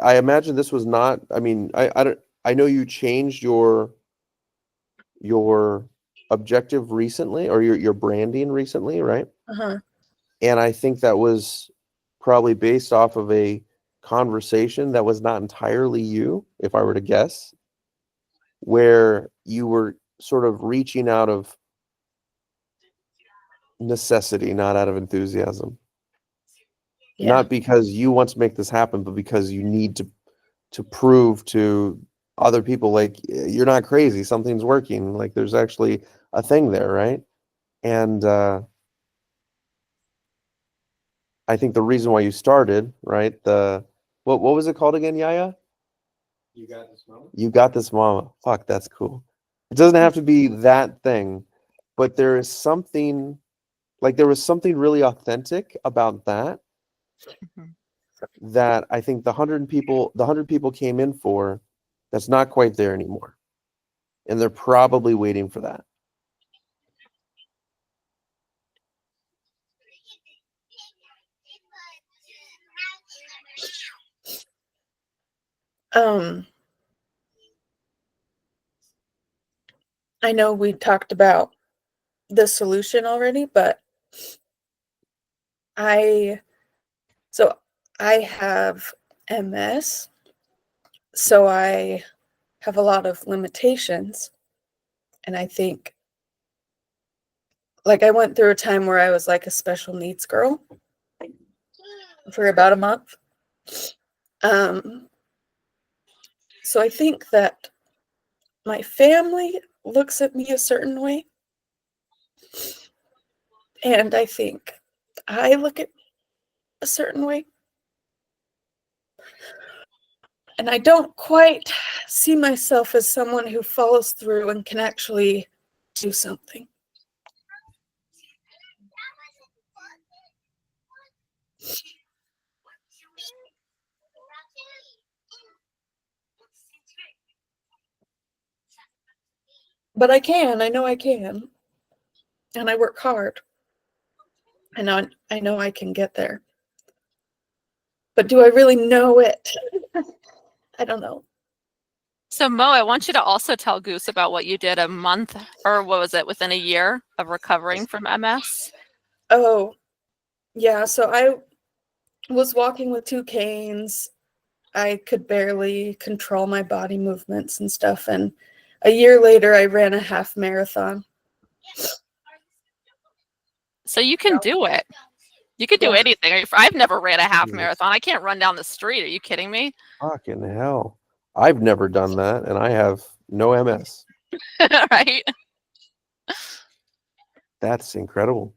I imagine this was not, I mean, I know you changed your objective recently, or your branding recently, right? Uh-huh. And I think that was probably based off of a conversation that was not entirely you, if I were to guess, where you were sort of reaching out of necessity, not out of enthusiasm. Yeah. Not because you want to make this happen, but because you need to prove to other people, like, you're not crazy, something's working, like there's actually a thing there, right? And I think the reason why you started, right, what was it called again, Yaya? You got this moment. You got this, mama. Fuck, that's cool. It doesn't have to be that thing, but there is something, like there was something really authentic about that that I think the 100 people came in for, that's not quite there anymore. And they're probably waiting for that. I know we talked about the solution already, but I have MS, so I have a lot of limitations. And I think, like, I went through a time where I was like a special needs girl for about a month. So I think that my family looks at me a certain way. And I think I look at a certain way. And I don't quite see myself as someone who follows through and can actually do something. But I can. I know I can. And I work hard. And I know I can get there. But do I really know it? I don't know. So Mo, I want you to also tell Goose about what you did a month, or what was it, within a year of recovering from MS? Oh, yeah. So I was walking with 2 canes. I could barely control my body movements and stuff. And a year later, I ran a half marathon. So you can do it. You could do Yeah. anything. I've never ran a half Yes. marathon. I can't run down the street. Are you kidding me? Fucking hell. I've never done that, and I have no MS. Right? That's incredible.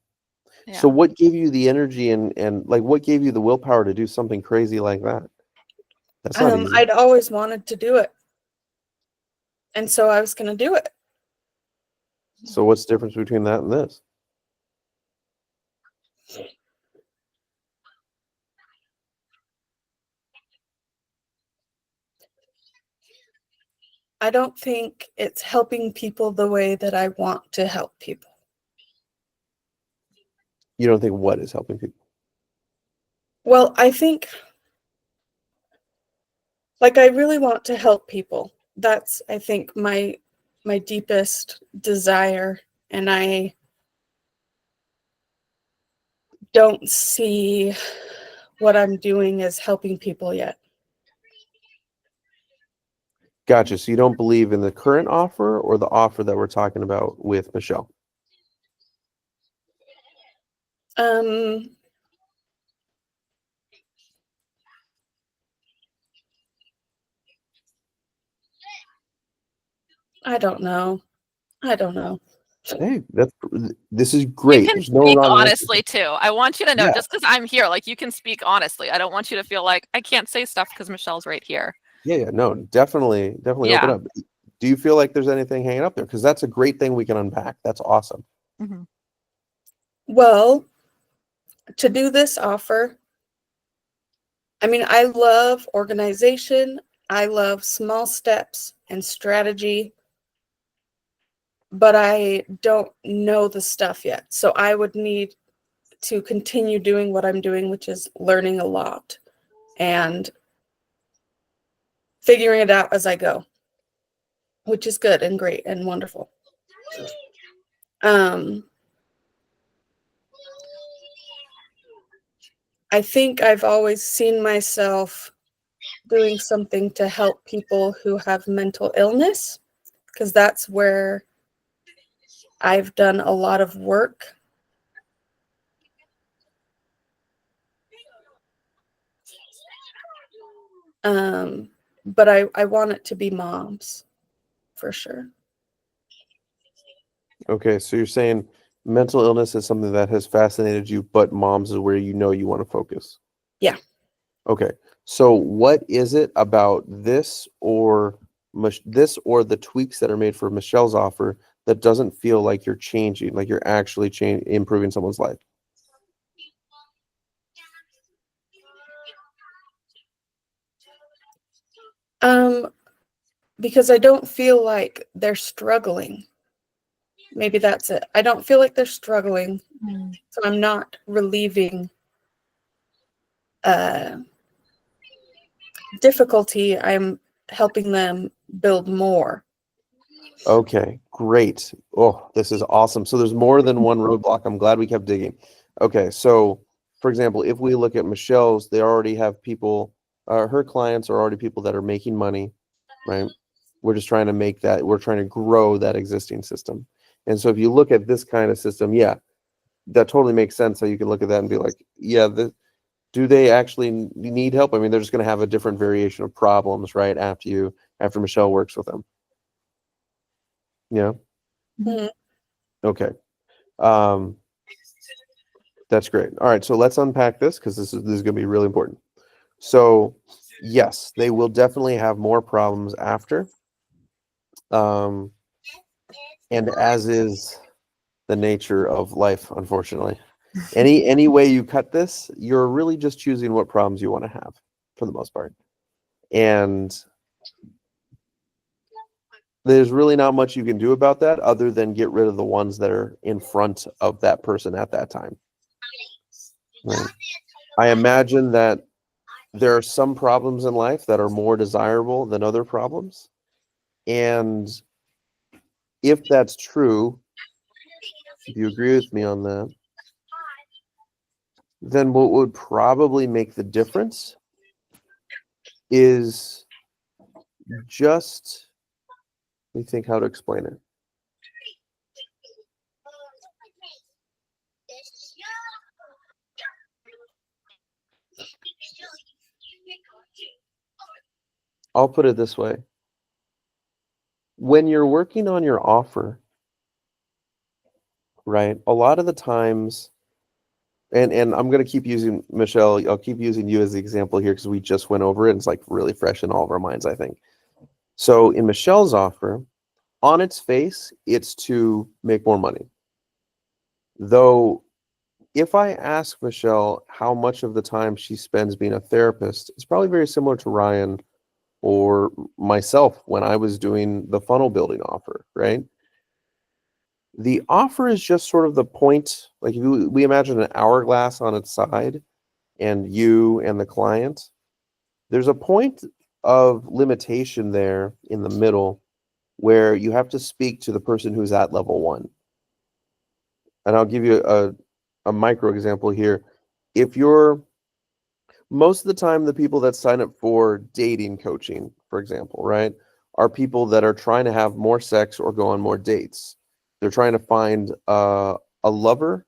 Yeah. So what gave you the energy and like what gave you the willpower to do something crazy like that? That's not easy. I'd always wanted to do it. And so I was going to do it. So what's the difference between that and this? I don't think it's helping people the way that I want to help people. You don't think what is helping people? Well, I think, like, I really want to help people. That's, I think, my deepest desire. And I don't see what I'm doing as helping people yet. Gotcha. So you don't believe in the current offer or the offer that we're talking about with Michelle? I don't know. Hey, this is You great. can There's no speak wrong answer. honestly too. I want you to know, Yeah. just because I'm here, like you can speak honestly. I don't want you to feel like I can't say stuff because Michelle's right here. Yeah, no, definitely open Yeah. up. Do you feel like there's anything hanging up there? Because that's a great thing we can unpack. That's awesome. Mm-hmm. Well, to do this offer, I mean, I love organization. I love small steps and strategy, but I don't know the stuff yet. So I would need to continue doing what I'm doing, which is learning a lot and figuring it out as I go, which is good and great and wonderful. I think I've always seen myself doing something to help people who have mental illness, because that's where I've done a lot of work. But I want it to be moms for sure. Okay, so you're saying mental illness is something that has fascinated you, but moms is where you want to focus. Yeah. Okay, so what is it about this or the tweaks that are made for Michelle's offer that doesn't feel like you're changing, like you're actually improving someone's life? Because I don't feel like they're struggling. Maybe that's it. I don't feel like they're struggling. So I'm not relieving difficulty. I'm helping them build more. Okay, great. Oh, this is awesome. So there's more than one roadblock. I'm glad we kept digging. Okay, so for example, if we look at Michelle's, they already have people, her clients are already people that are making money, right? We're just trying to we're trying to grow that existing system. And so if you look at this kind of system, yeah, that totally makes sense. So you can look at that and be like, yeah, do they actually need help? I mean, they're just going to have a different variation of problems, right? After Michelle works with them. Yeah. Mhm. Okay. That's great. All right, so let's unpack this because this is going to be really important. So, yes, they will definitely have more problems after. And as is the nature of life, unfortunately. Any way you cut this, you're really just choosing what problems you want to have for the most part. And there's really not much you can do about that other than get rid of the ones that are in front of that person at that time. Right. I imagine that there are some problems in life that are more desirable than other problems. And if that's true, if you agree with me on that, then what would probably make the difference is just, let me think how to explain it. I'll put it this way. When you're working on your offer, right, a lot of the times, and I'm going to keep using Michelle, I'll keep using you as the example here because we just went over it and it's like really fresh in all of our minds, I think. So in Michelle's offer, on its face, it's to make more money. Though, if I ask Michelle how much of the time she spends being a therapist, it's probably very similar to Ryan or myself when I was doing the funnel building offer, right? The offer is just sort of the point, like if we imagine an hourglass on its side and you and the client, there's a point of limitation there in the middle where you have to speak to the person who's at level 1. And I'll give you a micro example here. If you're most of the time, the people that sign up for dating coaching, for example, right, are people that are trying to have more sex or go on more dates. They're trying to find a lover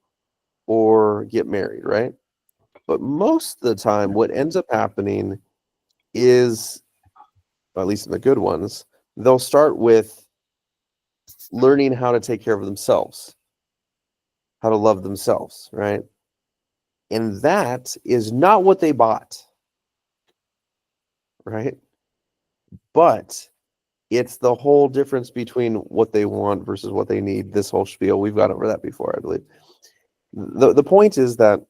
or get married, right? But most of the time, what ends up happening is, or at least in the good ones, they'll start with learning how to take care of themselves, how to love themselves, right? And that is not what they bought, right? But it's the whole difference between what they want versus what they need. This whole spiel, we've gone over that before, I believe. The point is that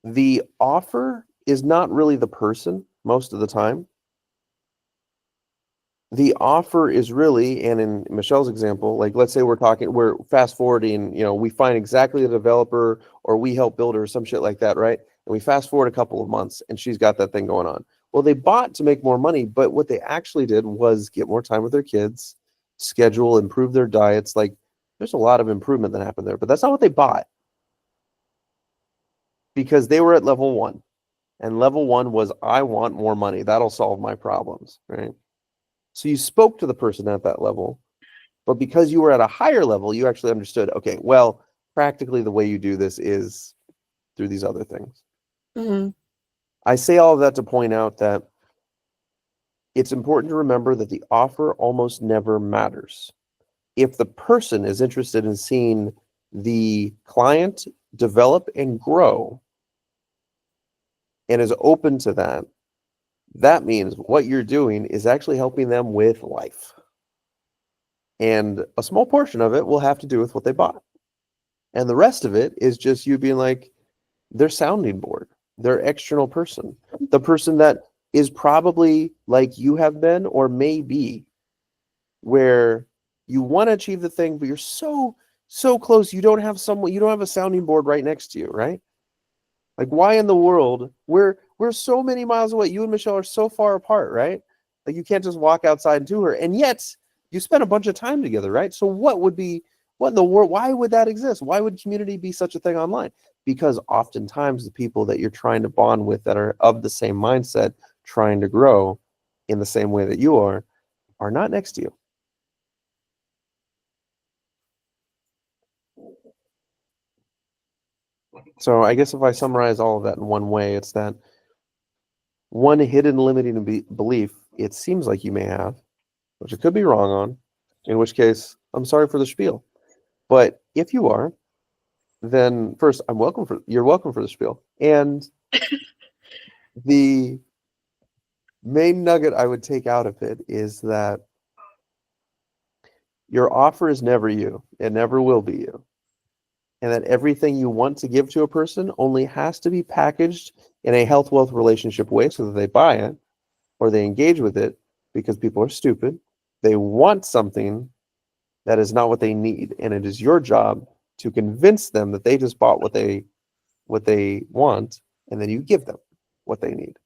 the offer is not really the person most of the time. The offer is really, and in Michelle's example, like let's say we're fast forwarding, we find exactly the developer or we help build her or some shit like that, right? And we fast forward a couple of months and she's got that thing going on. Well, they bought to make more money, but what they actually did was get more time with their kids, schedule, improve their diets. Like there's a lot of improvement that happened there, but that's not what they bought because they were at level 1. And level 1 was, I want more money. That'll solve my problems, right? So you spoke to the person at that level, but because you were at a higher level, you actually understood, okay, well, practically the way you do this is through these other things. Mhm. I say all of that to point out that it's important to remember that the offer almost never matters. If the person is interested in seeing the client develop and grow and is open to that, that means what you're doing is actually helping them with life. And a small portion of it will have to do with what they bought. And the rest of it is just you being like their sounding board, their external person, the person that is probably like you have been or may be, where you want to achieve the thing, but you're so close. You don't have a sounding board right next to you, right? Like why in the world we're so many miles away. You and Michelle are so far apart, right? Like you can't just walk outside to her. And yet you spend a bunch of time together, right? So what in the world, why would that exist? Why would community be such a thing online? Because oftentimes the people that you're trying to bond with that are of the same mindset, trying to grow in the same way that you are not next to you. So I guess if I summarize all of that in one way, it's that one hidden limiting belief it seems like you may have, which I could be wrong on, in which case I'm sorry for the spiel. But if you are, then first you're welcome for the spiel. And the main nugget I would take out of it is that your offer is never you. It never will be you. And that everything you want to give to a person only has to be packaged in a health wealth relationship way so that they buy it or they engage with it, because people are stupid. They want something that is not what they need. And it is your job to convince them that they just bought what they want, and then you give them what they need.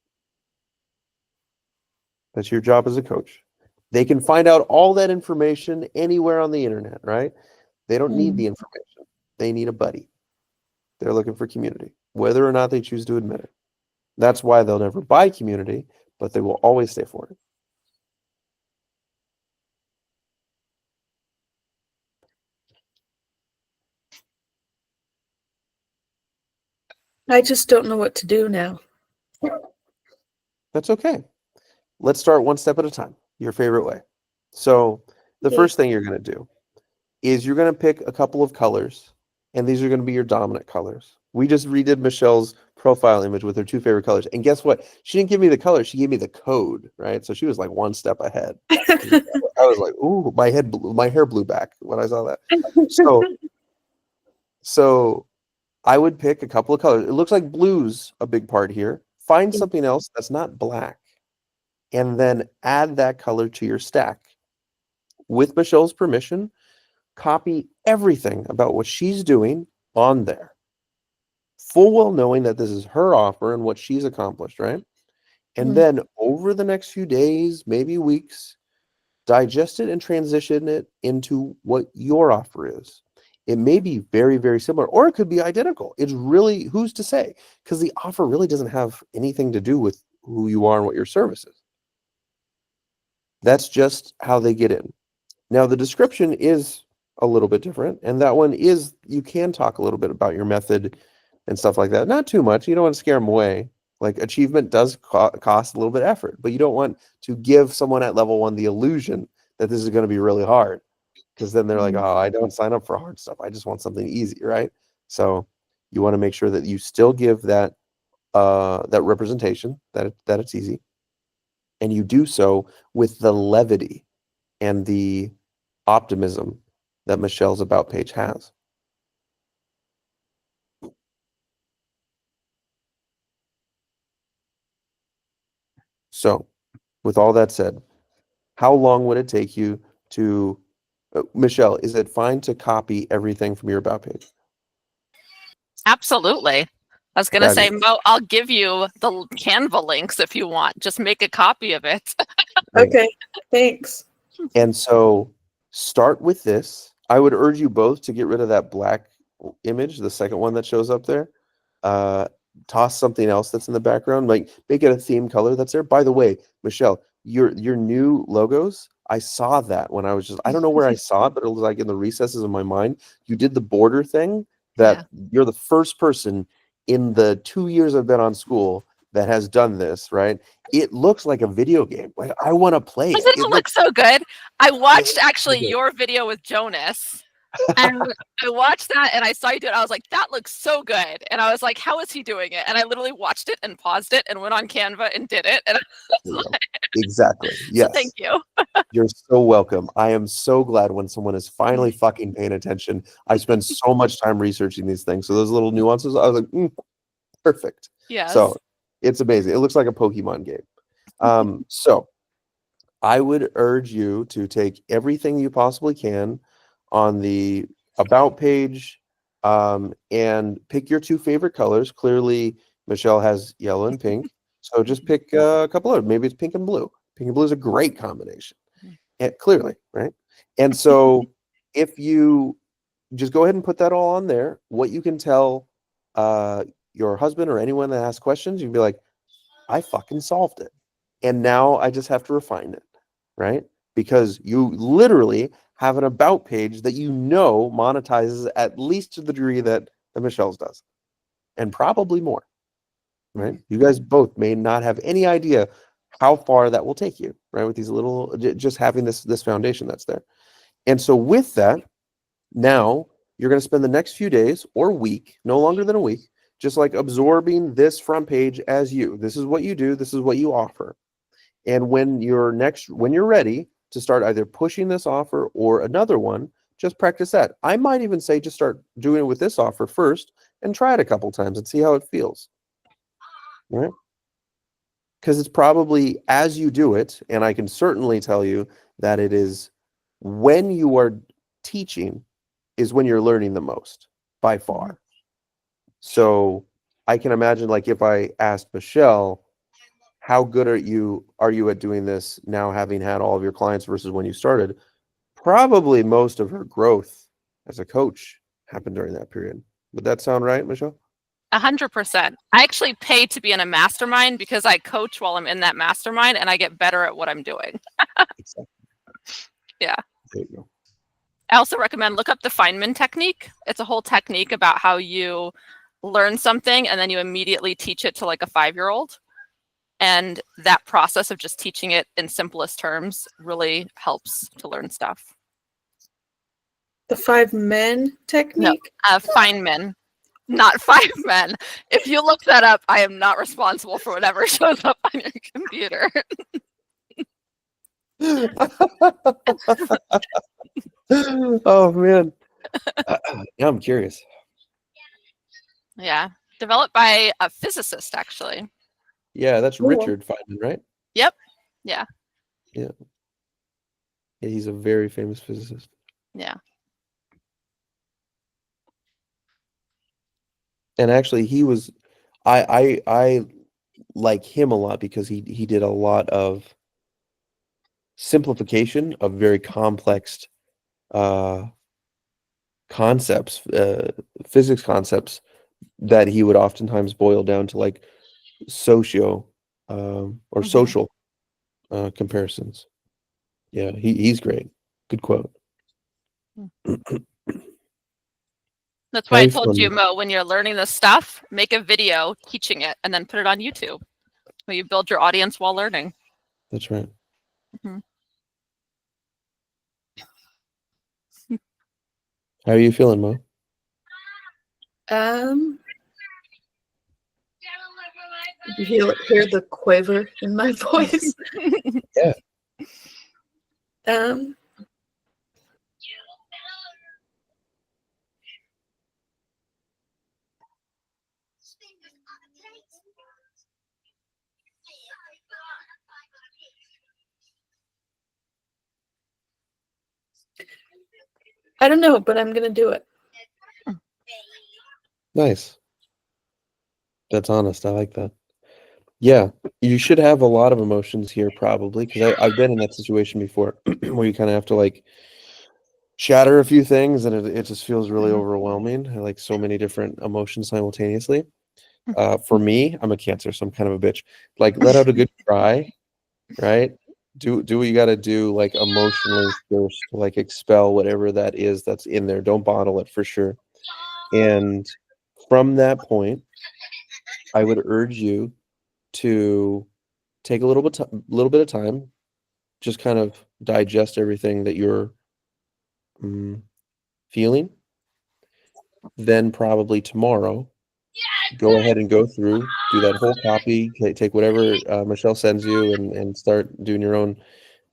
That's your job as a coach. They can find out all that information anywhere on the internet, right? They don't need the information. They need a buddy. They're looking for community, whether or not they choose to admit it. That's why they'll never buy community, but they will always stay for it. I just don't know what to do now. That's okay. Let's start one step at a time, your favorite way. So the first thing you're going to do is you're going to pick a couple of colors, and these are going to be your dominant colors. We just redid Michelle's profile image with her 2 favorite colors. And guess what? She didn't give me the color. She gave me the code, right? So she was like one step ahead. I was like, ooh, my hair blew back when I saw that. So I would pick a couple of colors. It looks like blue's a big part here. Find something else that's not black, and then add that color to your stack. With Michelle's permission, copy everything about what she's doing on there, full well knowing that this is her offer and what she's accomplished, right? And then over the next few days, maybe weeks, digest it and transition it into what your offer is. It may be very, very similar, or it could be identical. It's really, who's to say? Because the offer really doesn't have anything to do with who you are and what your service is. That's just how they get in. Now, the description is a little bit different, and that one is, you can talk a little bit about your method and stuff like that. Not too much. You don't want to scare them away. Like, achievement does cost a little bit of effort, but you don't want to give someone at level 1 the illusion that this is going to be really hard, because then they're like, oh, I don't sign up for hard stuff. I just want something easy, right? So you want to make sure that you still give that that representation, that it's easy, and you do so with the levity and the optimism that Michelle's About page has. So, with all that said, how long would it take you to, Michelle, is it fine to copy everything from your About page? Absolutely. I was going to say, Fabulous. Mo, I'll give you the Canva links if you want. Just make a copy of it. Okay, thanks. And so start with this. I would urge you both to get rid of that black image, the second one that shows up there. Toss something else that's in the background, like make it a theme color that's there. By the way, Michelle, your new logos, I saw that when I was just, I don't know where I saw it, but it was like in the recesses of my mind. You did the border thing that you're the first person in the 2 years I've been on school that has done this, right? It looks like a video game. Like, I want to play it. Doesn't it look so good? I watched actually good. your video with Jonas. And I watched that and I saw you do it. I was like, that looks so good. And I was like, how is he doing it? And I literally watched it and paused it and went on Canva and did it. And I was like, Exactly. Yes. so thank you. You're so welcome. I am so glad when someone is finally fucking paying attention. I spend so much time researching these things. So those little nuances, I was like, perfect. Yes. So it's amazing. It looks like a Pokemon game. So I would urge you to take everything you possibly can on the About page, and pick your 2 favorite colors. Clearly, Michelle has yellow and pink. So just pick a couple of, maybe it's pink and blue. Pink and blue is a great combination. And clearly, right? And so if you just go ahead and put that all on there, what you can tell your husband or anyone that asks questions, you'd be like, I fucking solved it. And now I just have to refine it, right? Because you literally have an About page that you know monetizes at least to the degree that Michelle's does, and probably more, right? You guys both may not have any idea how far that will take you, right? With these little, just having this foundation that's there. And so with that, now you're going to spend the next few days or week, no longer than a week, just like absorbing this front page as you. This is what you do. This is what you offer. And when you're ready to start either pushing this offer or another one, just practice that. I might even say just start doing it with this offer first and try it a couple times and see how it feels. Right? Because it's probably as you do it, and I can certainly tell you that it is when you are teaching is when you're learning the most, by far. So I can imagine, like, if I asked Michelle, how good are you at doing this now, having had all of your clients versus when you started? Probably most of her growth as a coach happened during that period. Would that sound right, Michelle? 100%. I actually pay to be in a mastermind because I coach while I'm in that mastermind and I get better at what I'm doing. Exactly. Yeah. There you go. I also recommend look up the Feynman technique. It's a whole technique about how you learn something and then you immediately teach it to like a 5-year-old. And that process of just teaching it in simplest terms really helps to learn stuff. The 5 men technique? Feynman, not 5 men. If you look that up, I am not responsible for whatever shows up on your computer. Oh, man. Yeah, I'm curious. Yeah. Developed by a physicist, actually. Yeah, that's Cool. Richard Feynman, right? Yep. Yeah. Yeah, he's a very famous physicist. Yeah. And actually, he was, I like him a lot because he did a lot of simplification of very complex concepts, physics concepts that he would oftentimes boil down to like socio or social comparisons. Yeah, he's great. Good quote. That's How why I you told you, feeling? Mo, when you're learning this stuff, make a video teaching it and then put it on YouTube where you build your audience while learning. That's right. Mhm. How are you feeling, Mo? Did you hear the quaver in my voice? Yeah. I don't know, but I'm gonna do it. Nice. That's honest. I like that. Yeah, you should have a lot of emotions here probably, because I've been in that situation before where you kind of have to like shatter a few things and it just feels really overwhelming. I like so many different emotions simultaneously. For me, I'm a Cancer, so I'm kind of a bitch. Like let out a good cry, right? Do what you got to do, like emotionally first, to like expel whatever that is that's in there. Don't bottle it for sure. And from that point, I would urge you to take a little bit of time, just kind of digest everything that you're feeling. Then probably tomorrow, go ahead and go through, do that whole copy, take whatever Michelle sends you, and start doing your own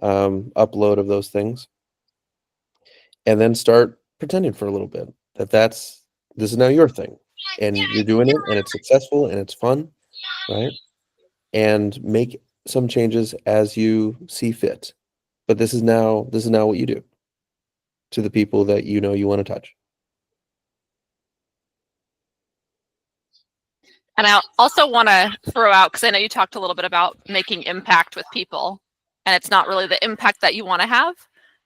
upload of those things, and then start pretending for a little bit that this is now your thing, and you're doing it, and it's successful, and it's fun, right? And make some changes as you see fit. But this is now what you do to the people that you know you want to touch. And I also want to throw out, because I know you talked a little bit about making impact with people, and it's not really the impact that you want to have,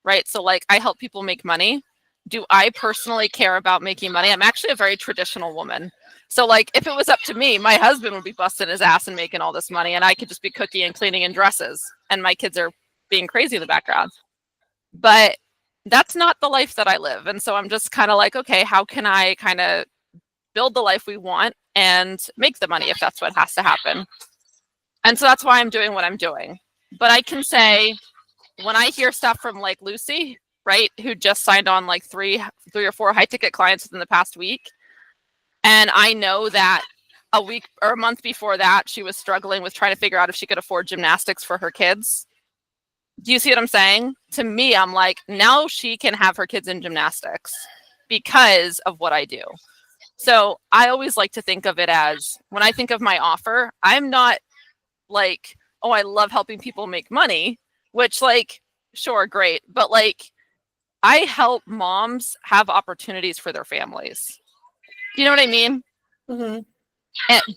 right? So like I help people make money. Do I personally care about making money? I'm actually a very traditional woman. So like if it was up to me, my husband would be busting his ass and making all this money, and I could just be cooking and cleaning and dresses, and my kids are being crazy in the background. But that's not the life that I live. And so I'm just kind of like, okay, how can I kind of build the life we want and make the money if that's what has to happen? And so that's why I'm doing what I'm doing. But I can say, when I hear stuff from like Lucy, right, who just signed on like three or four high ticket clients within the past week, and I know that a week or a month before that she was struggling with trying to figure out if she could afford gymnastics for her kids. Do you see what I'm saying? To me, I'm like, now she can have her kids in gymnastics because of what I do. So I always like to think of it as, when I think of my offer, I'm not like, oh, I love helping people make money, which like, sure, great. But like, I help moms have opportunities for their families. Do you know what I mean?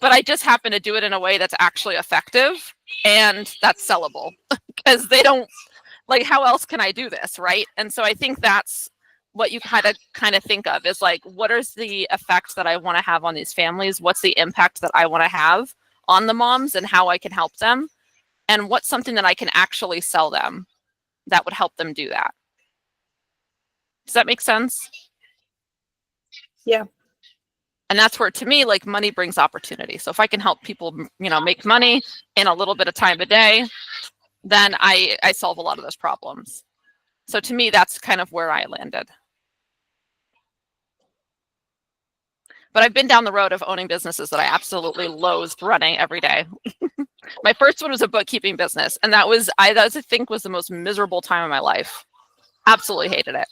But I just happen to do it in a way that's actually effective and that's sellable, because they don't, like, how else can I do this, right? And so I think that's what you kind of think of is like, what is the effect that I want to have on these families? What's the impact that I want to have on the moms and how I can help them? And what's something that I can actually sell them that would help them do that? Does that make sense? Yeah. And that's where, to me, like, money brings opportunity. So if I can help people, you know, make money in a little bit of time a day, then I solve a lot of those problems. So to me, that's kind of where I landed. But I've been down the road of owning businesses that I absolutely loathed running every day. My first one was a bookkeeping business, and that was, I think, was the most miserable time of my life. Absolutely hated it.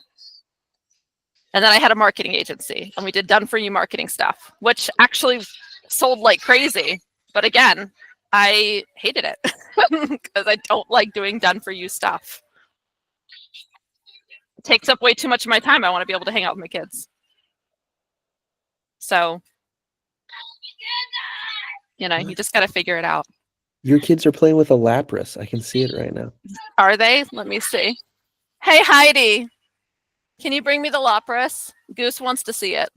And then I had a marketing agency, and we did done-for-you marketing stuff, which actually sold like crazy. But again, I hated it because I don't like doing done-for-you stuff. It takes up way too much of my time. I want to be able to hang out with my kids. So, you know, you just got to figure it out. Your kids are playing with a Lapras. I can see it right now. Are they? Let me see. Hey, Heidi. Can you bring me the Lapras? Goose wants to see it.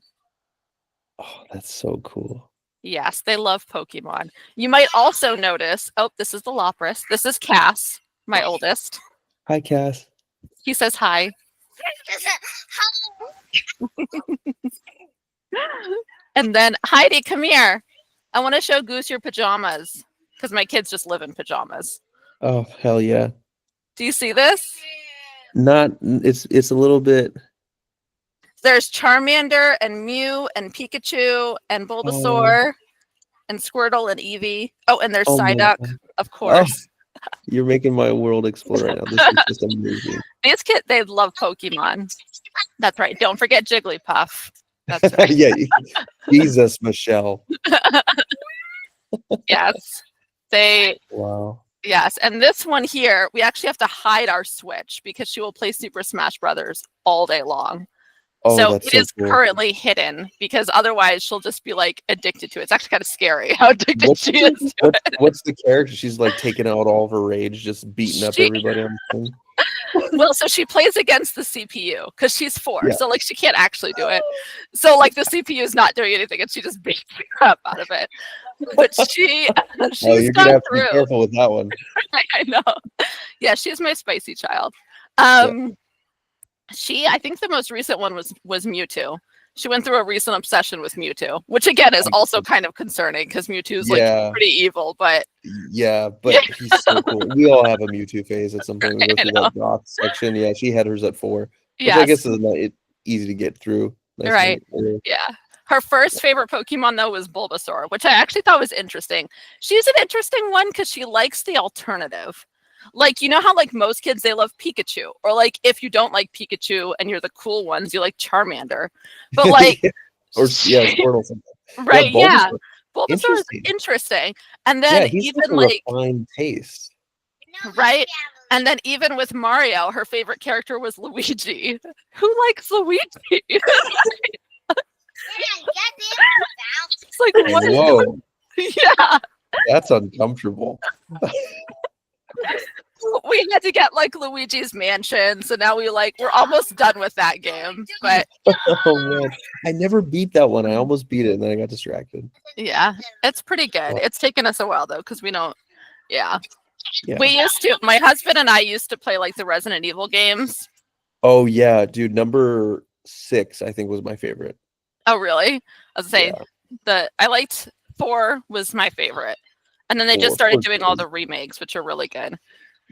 Oh, that's so cool. Yes, they love Pokemon. You might also notice, oh, this is the Lapras. This is Cass, my oldest. Hi, Cass. He says hi. And then Heidi, come here. I want to show Goose your pajamas because my kids just live in pajamas. Oh, hell yeah. Do you see this? It's a little bit. There's Charmander and Mew and Pikachu and Bulbasaur and Squirtle and Eevee. Oh, and there's Oh my Psyduck, God. of course. You're making my world explode right now. This is just amazing. These kids, they love Pokemon. That's right. Don't forget Jigglypuff. That's right. Yeah. Jesus, Michelle. Yes. Wow. Yes. And this one here, we actually have to hide our Switch because she will play Super Smash Brothers all day long. Oh, So that's it so is cool. currently hidden because otherwise she'll just be like addicted to it. It's actually kind of scary how addicted she is to it. What's the character? She's like taking out all of her rage, just beating up everybody on the thing. Well, so she plays against the CPU because she's 4. Yeah. So like she can't actually do it. So like the CPU is not doing anything and she just beats the crap out of it. But she's You're gone gonna have to through. be careful with that one. I know. Yeah, she's my spicy child. I think the most recent one was Mewtwo. She went through a recent obsession with Mewtwo, which again is also kind of concerning because Mewtwo's like pretty evil, but yeah, but he's so cool. We all have a Mewtwo phase at some point. We go through that goth section. Yeah, she had hers at 4, which I guess is not easy to get through. Right. Yeah. Her first favorite Pokemon though was Bulbasaur, which I actually thought was interesting. She's an interesting one because she likes the alternative. Like, you know how like most kids, they love Pikachu, or like if you don't like Pikachu and you're the cool ones, you like Charmander, but like Squirtle. Right? Yeah, Bulbasaur. Bulbasaur is interesting, and then he's even like a refined taste, right? And then even with Mario, her favorite character was Luigi. Who likes Luigi? It's like what? Whoa, yeah, that's uncomfortable. We had to get like Luigi's Mansion, so now we're almost done with that game. But oh man, I never beat that one. I almost beat it, and then I got distracted. yeah, it's pretty good. It's taken us a while though, because we don't. Yeah. We used to. My husband and I used to play like the Resident Evil games. Oh yeah, dude. Number 6, I think, was my favorite. Oh really? I was saying I liked 4 was my favorite. And then they just started doing all the remakes, which are really good.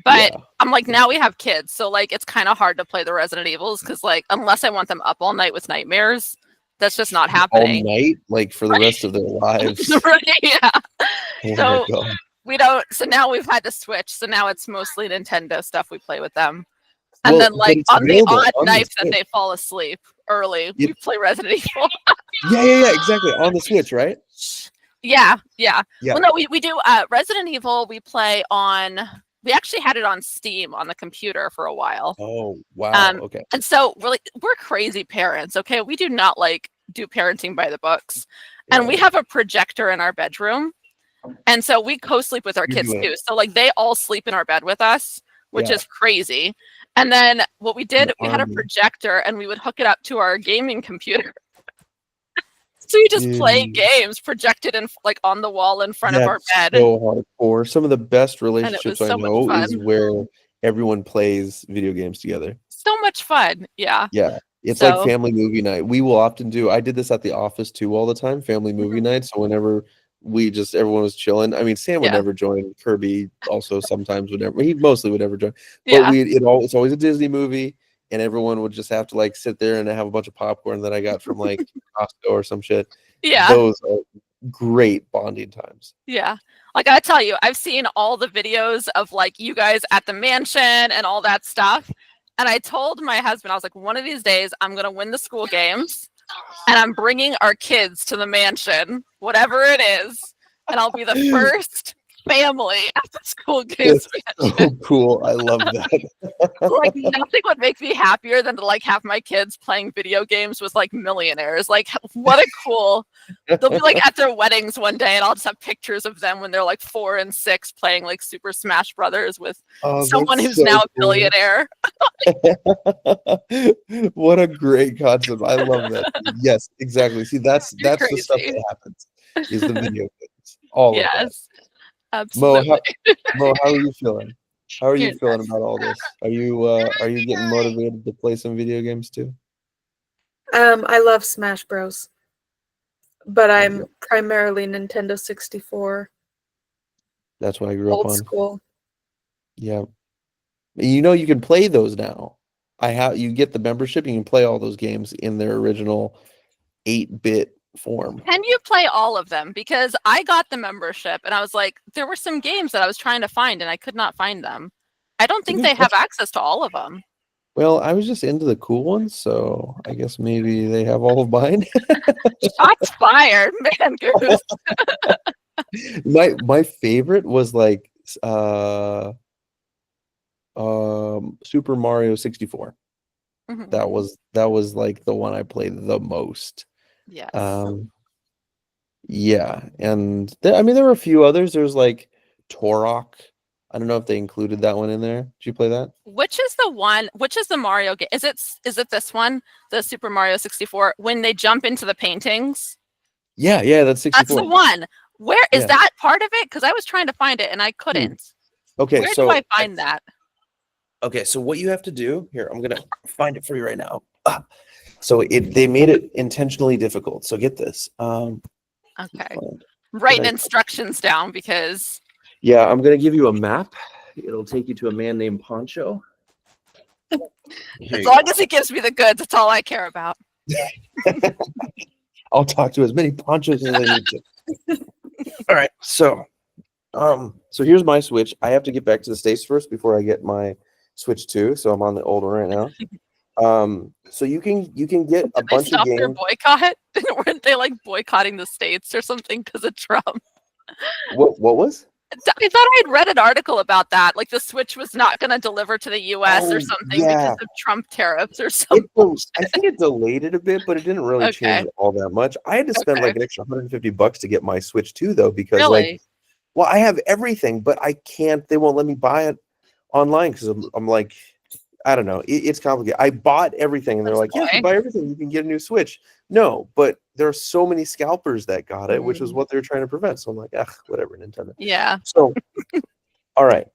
But I'm like, now we have kids. So like, it's kind of hard to play the Resident Evils because like, unless I want them up all night with nightmares, that's just not happening. All night? Like for the rest of their lives? Right, yeah. Oh So my God. we don't, so now we've had to switch. So now it's mostly Nintendo stuff we play with them. And then like on the odd night that they fall asleep early, we play Resident Evil. Yeah, exactly. On the Switch, right? Yeah. Well, no, we do Resident Evil. We play on. We actually had it on Steam on the computer for a while. Oh wow. Okay. And so we're crazy parents. Okay, we do not like do parenting by the books, and we have a projector in our bedroom, and so we co-sleep with our kids too. So like they all sleep in our bed with us, which is crazy. And then what we did, we had a projector, and we would hook it up to our gaming computer. So you just play games projected in like on the wall in front of our bed. So hardcore. Some of the best relationships I know is where everyone plays video games together. So much fun. Yeah. Yeah. It's like family movie night. We will often do. I did this at the office too all the time. Family movie night. So whenever everyone was chilling. I mean, Sam would never join. Kirby also sometimes would never. He mostly would never join. But it's always a Disney movie. And everyone would just have to like sit there and have a bunch of popcorn that I got from like Costco or some shit. Yeah. Those are great bonding times. Yeah. Like I tell you, I've seen all the videos of like you guys at the mansion and all that stuff. And I told my husband, I was like, one of these days I'm going to win the school games and I'm bringing our kids to the mansion, whatever it is. And I'll be the first family at the school games. It's so cool. I love that. Like nothing would make me happier than to like have my kids playing video games with like millionaires. Like what a cool. They'll be like at their weddings one day, and I'll just have pictures of them when they're like 4 and 6 playing like Super Smash Brothers with Oh, someone that's who's so now a cool. billionaire. What a great concept. I love that. Yes, exactly. See, that's You're the stuff crazy. that happens is the video games. All of that. Yes, Mo, absolutely. Mo, how are you feeling? How are you You're feeling about all this? Are you getting motivated to play some video games too? I love Smash Bros, but Yeah. I'm primarily Nintendo 64, That's what I grew up old on. school. Yeah. You can play those now. You get the membership, you can play all those games in their original 8-bit form. Can you play all of them? Because I got the membership and I was like, there were some games that I was trying to find and I could not find them. I don't think Good they have access to all of them. Well, I was just into the cool ones, so I guess maybe they have all of mine. Shots fired, man. Goose. My favorite was like Super Mario 64. Mhm. That was like the one I played the most. Yes. Yeah, and there were a few others. There's like Torok. I don't know if they included that one in there. Did you play that? Which is the Mario game? Is it this one, the Super Mario 64, when they jump into the paintings? Yeah, that's 64. That's the one. Where is Yeah. that part of it? Because I was trying to find it and I couldn't. Okay, Where so do I find that? Okay, so what you have to do here, I'm gonna find it for you right now. So they made it intentionally difficult. So get this. Okay. Writing instructions down because Yeah, I'm gonna give you a map. It'll take you to a man named Poncho. as long as he gives me the goods, that's all I care about. I'll talk to as many Ponchos as I need to. All right, so here's my Switch. I have to get back to the States first before I get my Switch 2. So I'm on the old one right now. So you can get a Did they bunch of stop their games. boycott? Weren't they like boycotting the States or something because of Trump? What was? I thought I had read an article about that. Like the Switch was not going to deliver to the US Oh, or something yeah. because of Trump tariffs or something. I think it delayed it a bit, but it didn't really Okay. change all that much. I had to spend Okay. like an extra $150 to get my Switch 2 though, because Really? well, I have everything, but I can't. They won't let me buy it online because I'm like, I don't know. It's complicated. I bought everything, and they're like, yeah, if you buy everything, you can get a new Switch. No, but there are so many scalpers that got it, which is what they're trying to prevent. So I'm like, whatever, Nintendo. Yeah. So, all right.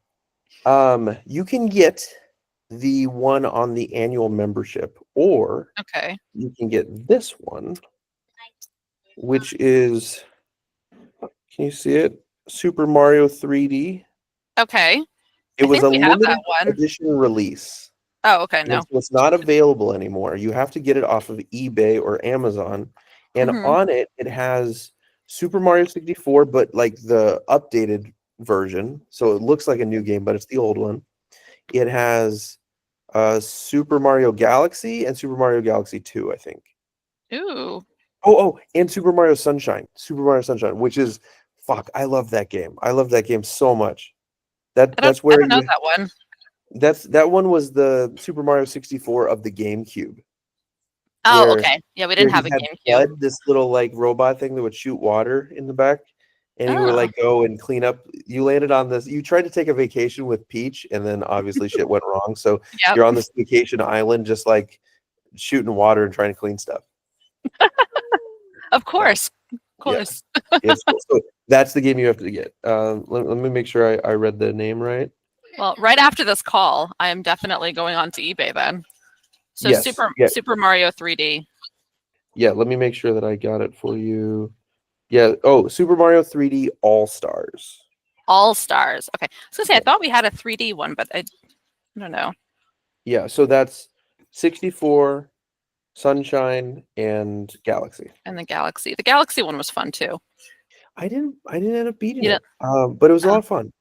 You can get the one on the annual membership, or Okay. you can get this one, which is, can you see it? Super Mario 3D. Okay. It was a we have limited that one. edition release. Oh, okay. No. And so it's not available anymore. You have to get it off of eBay or Amazon. And Mhm. on it, it has Super Mario 64, but like the updated version. So it looks like a new game, but it's the old one. It has Super Mario Galaxy and Super Mario Galaxy 2, I think. Ooh. Oh, and Super Mario Sunshine. Super Mario Sunshine, which is, I love that game. I love that game so much. That's where I don't know that one. that one was the Super Mario 64 of the GameCube. Oh, where- okay. Yeah, we didn't where have a he had GameCube. Bud, this little like robot thing that would shoot water in the back, and you would Oh. like go and clean up. You landed on this. You tried to take a vacation with Peach, and then obviously shit went wrong. So Yep. you're on this vacation island, just like shooting water and trying to clean stuff. Of course. Of Yeah. course. Yes, so that's the game you have to get. Let me make sure I read the name right. Well, right after this call, I am definitely going on to eBay then. So Yes, yeah. Super Mario 3D. Yeah, let me make sure that I got it for you. Yeah. Oh, Super Mario 3D All Stars. All Stars. Okay. I was gonna say I thought we had a 3D one, but I don't know. Yeah, so that's 64, Sunshine, and Galaxy. And the Galaxy. The Galaxy one was fun too. I didn't end up beating You it, but it was a lot of fun.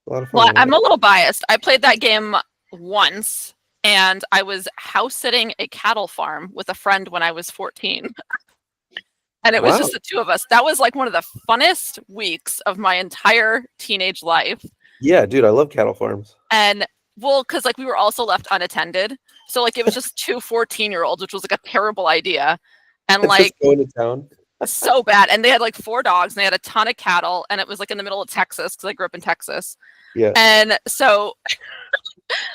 Well, I'm a little biased. I played that game once, and I was house sitting a cattle farm with a friend when I was 14. And it was Wow. just the two of us. That was like one of the funnest weeks of my entire teenage life. Yeah, dude, I love cattle farms. And well, because like we were also left unattended. So like it was just two 14-year-olds, which was like a terrible idea. And Just like going to town. so bad. And they had like 4 dogs and they had a ton of cattle. And it was like in the middle of Texas because I grew up in Texas. Yeah. And so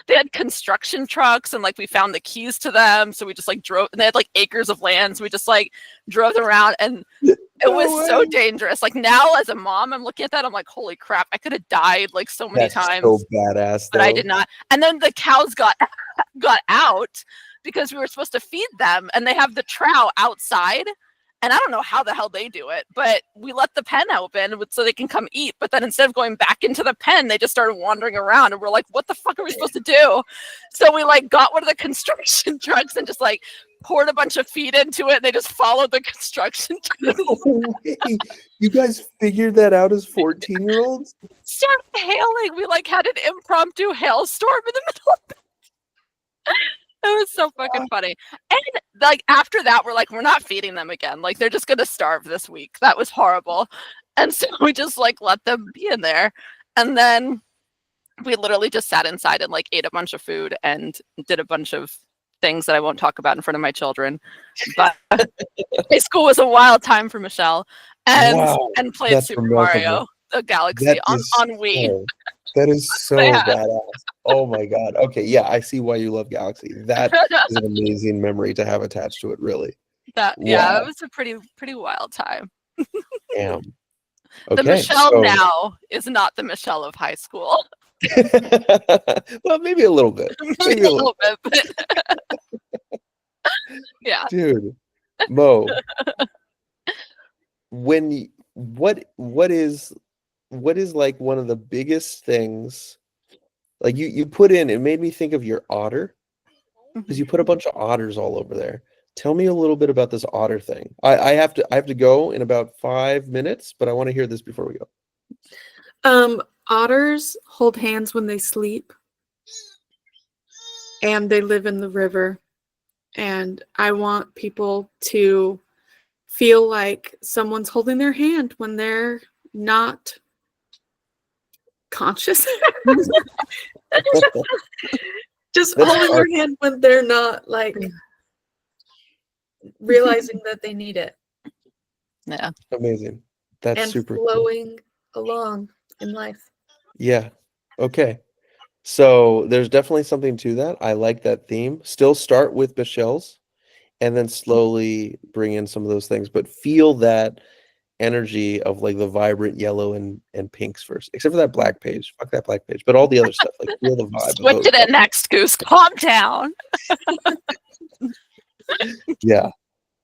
they had construction trucks and like we found the keys to them. So we just like drove and they had like acres of land. So we just like drove them around and it was so dangerous. Like now as a mom, I'm looking at that. I'm like, holy crap, I could have died like so many That's times. so badass, But I though. did not. And then the cows got out because we were supposed to feed them and they have the trough outside. And I don't know how the hell they do it, but we let the pen open so they can come eat. But then instead of going back into the pen, they just started wandering around and we're like, what the fuck are we supposed to do? So we like got one of the construction trucks and just like poured a bunch of feed into it. And they just followed the construction truck. No way. You guys figured that out as 14-year-olds? Started hailing. We like had an impromptu hailstorm in the middle of it. It was so fucking funny. And like after that, we're like, we're not feeding them again. Like they're just gonna starve this week. That was horrible. And so we just like let them be in there. And then we literally just sat inside and like ate a bunch of food and did a bunch of things that I won't talk about in front of my children. But high school was a wild time for Michelle. And Wow, and played that's Super remarkable. Mario, the Galaxy That on is Wii. so- that is so Yeah. badass. Oh my god. Okay, yeah, I see why you love Galaxy. That is an amazing memory to have attached to it, really. Yeah, Wow. it was a pretty wild time. Damn. The Okay, Michelle so- now is not the Michelle of high school. well, maybe a little bit. Maybe a little bit, but yeah. Dude, Mo, what is like one of the biggest things, like you put in, it made me think of your otter, because you put a bunch of otters all over there. Tell me a little bit about this otter thing. I have to go in about 5 minutes, but I want to hear this before we go. Otters hold hands when they sleep, and they live in the river. And I want people to feel like someone's holding their hand when they're not conscious. Just That's holding art. their hand when they're not like realizing that they need it Yeah. Amazing. That's and super cool. flowing along in life. Yeah. Okay. So there's definitely something to that. I like that theme. Still start with Michelle's and then slowly bring in some of those things, but feel that energy of like the vibrant yellow and pinks first, except for that black page. Fuck that black page. But all the other stuff, like feel the vibe. of Switch those it colors. next, Goose. Calm down. Yeah.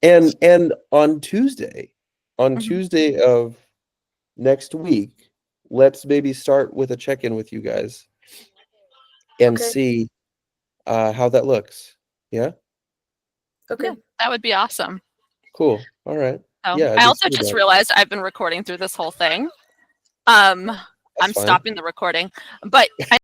And on Tuesday Mhm. Tuesday of next week, let's maybe start with a check-in with you guys and Okay. see how that looks. Yeah. Okay. Yeah. That would be awesome. Cool. All right. So, Yeah, I also see just that. realized I've been recording through this whole thing. That's I'm fine. stopping the recording, but I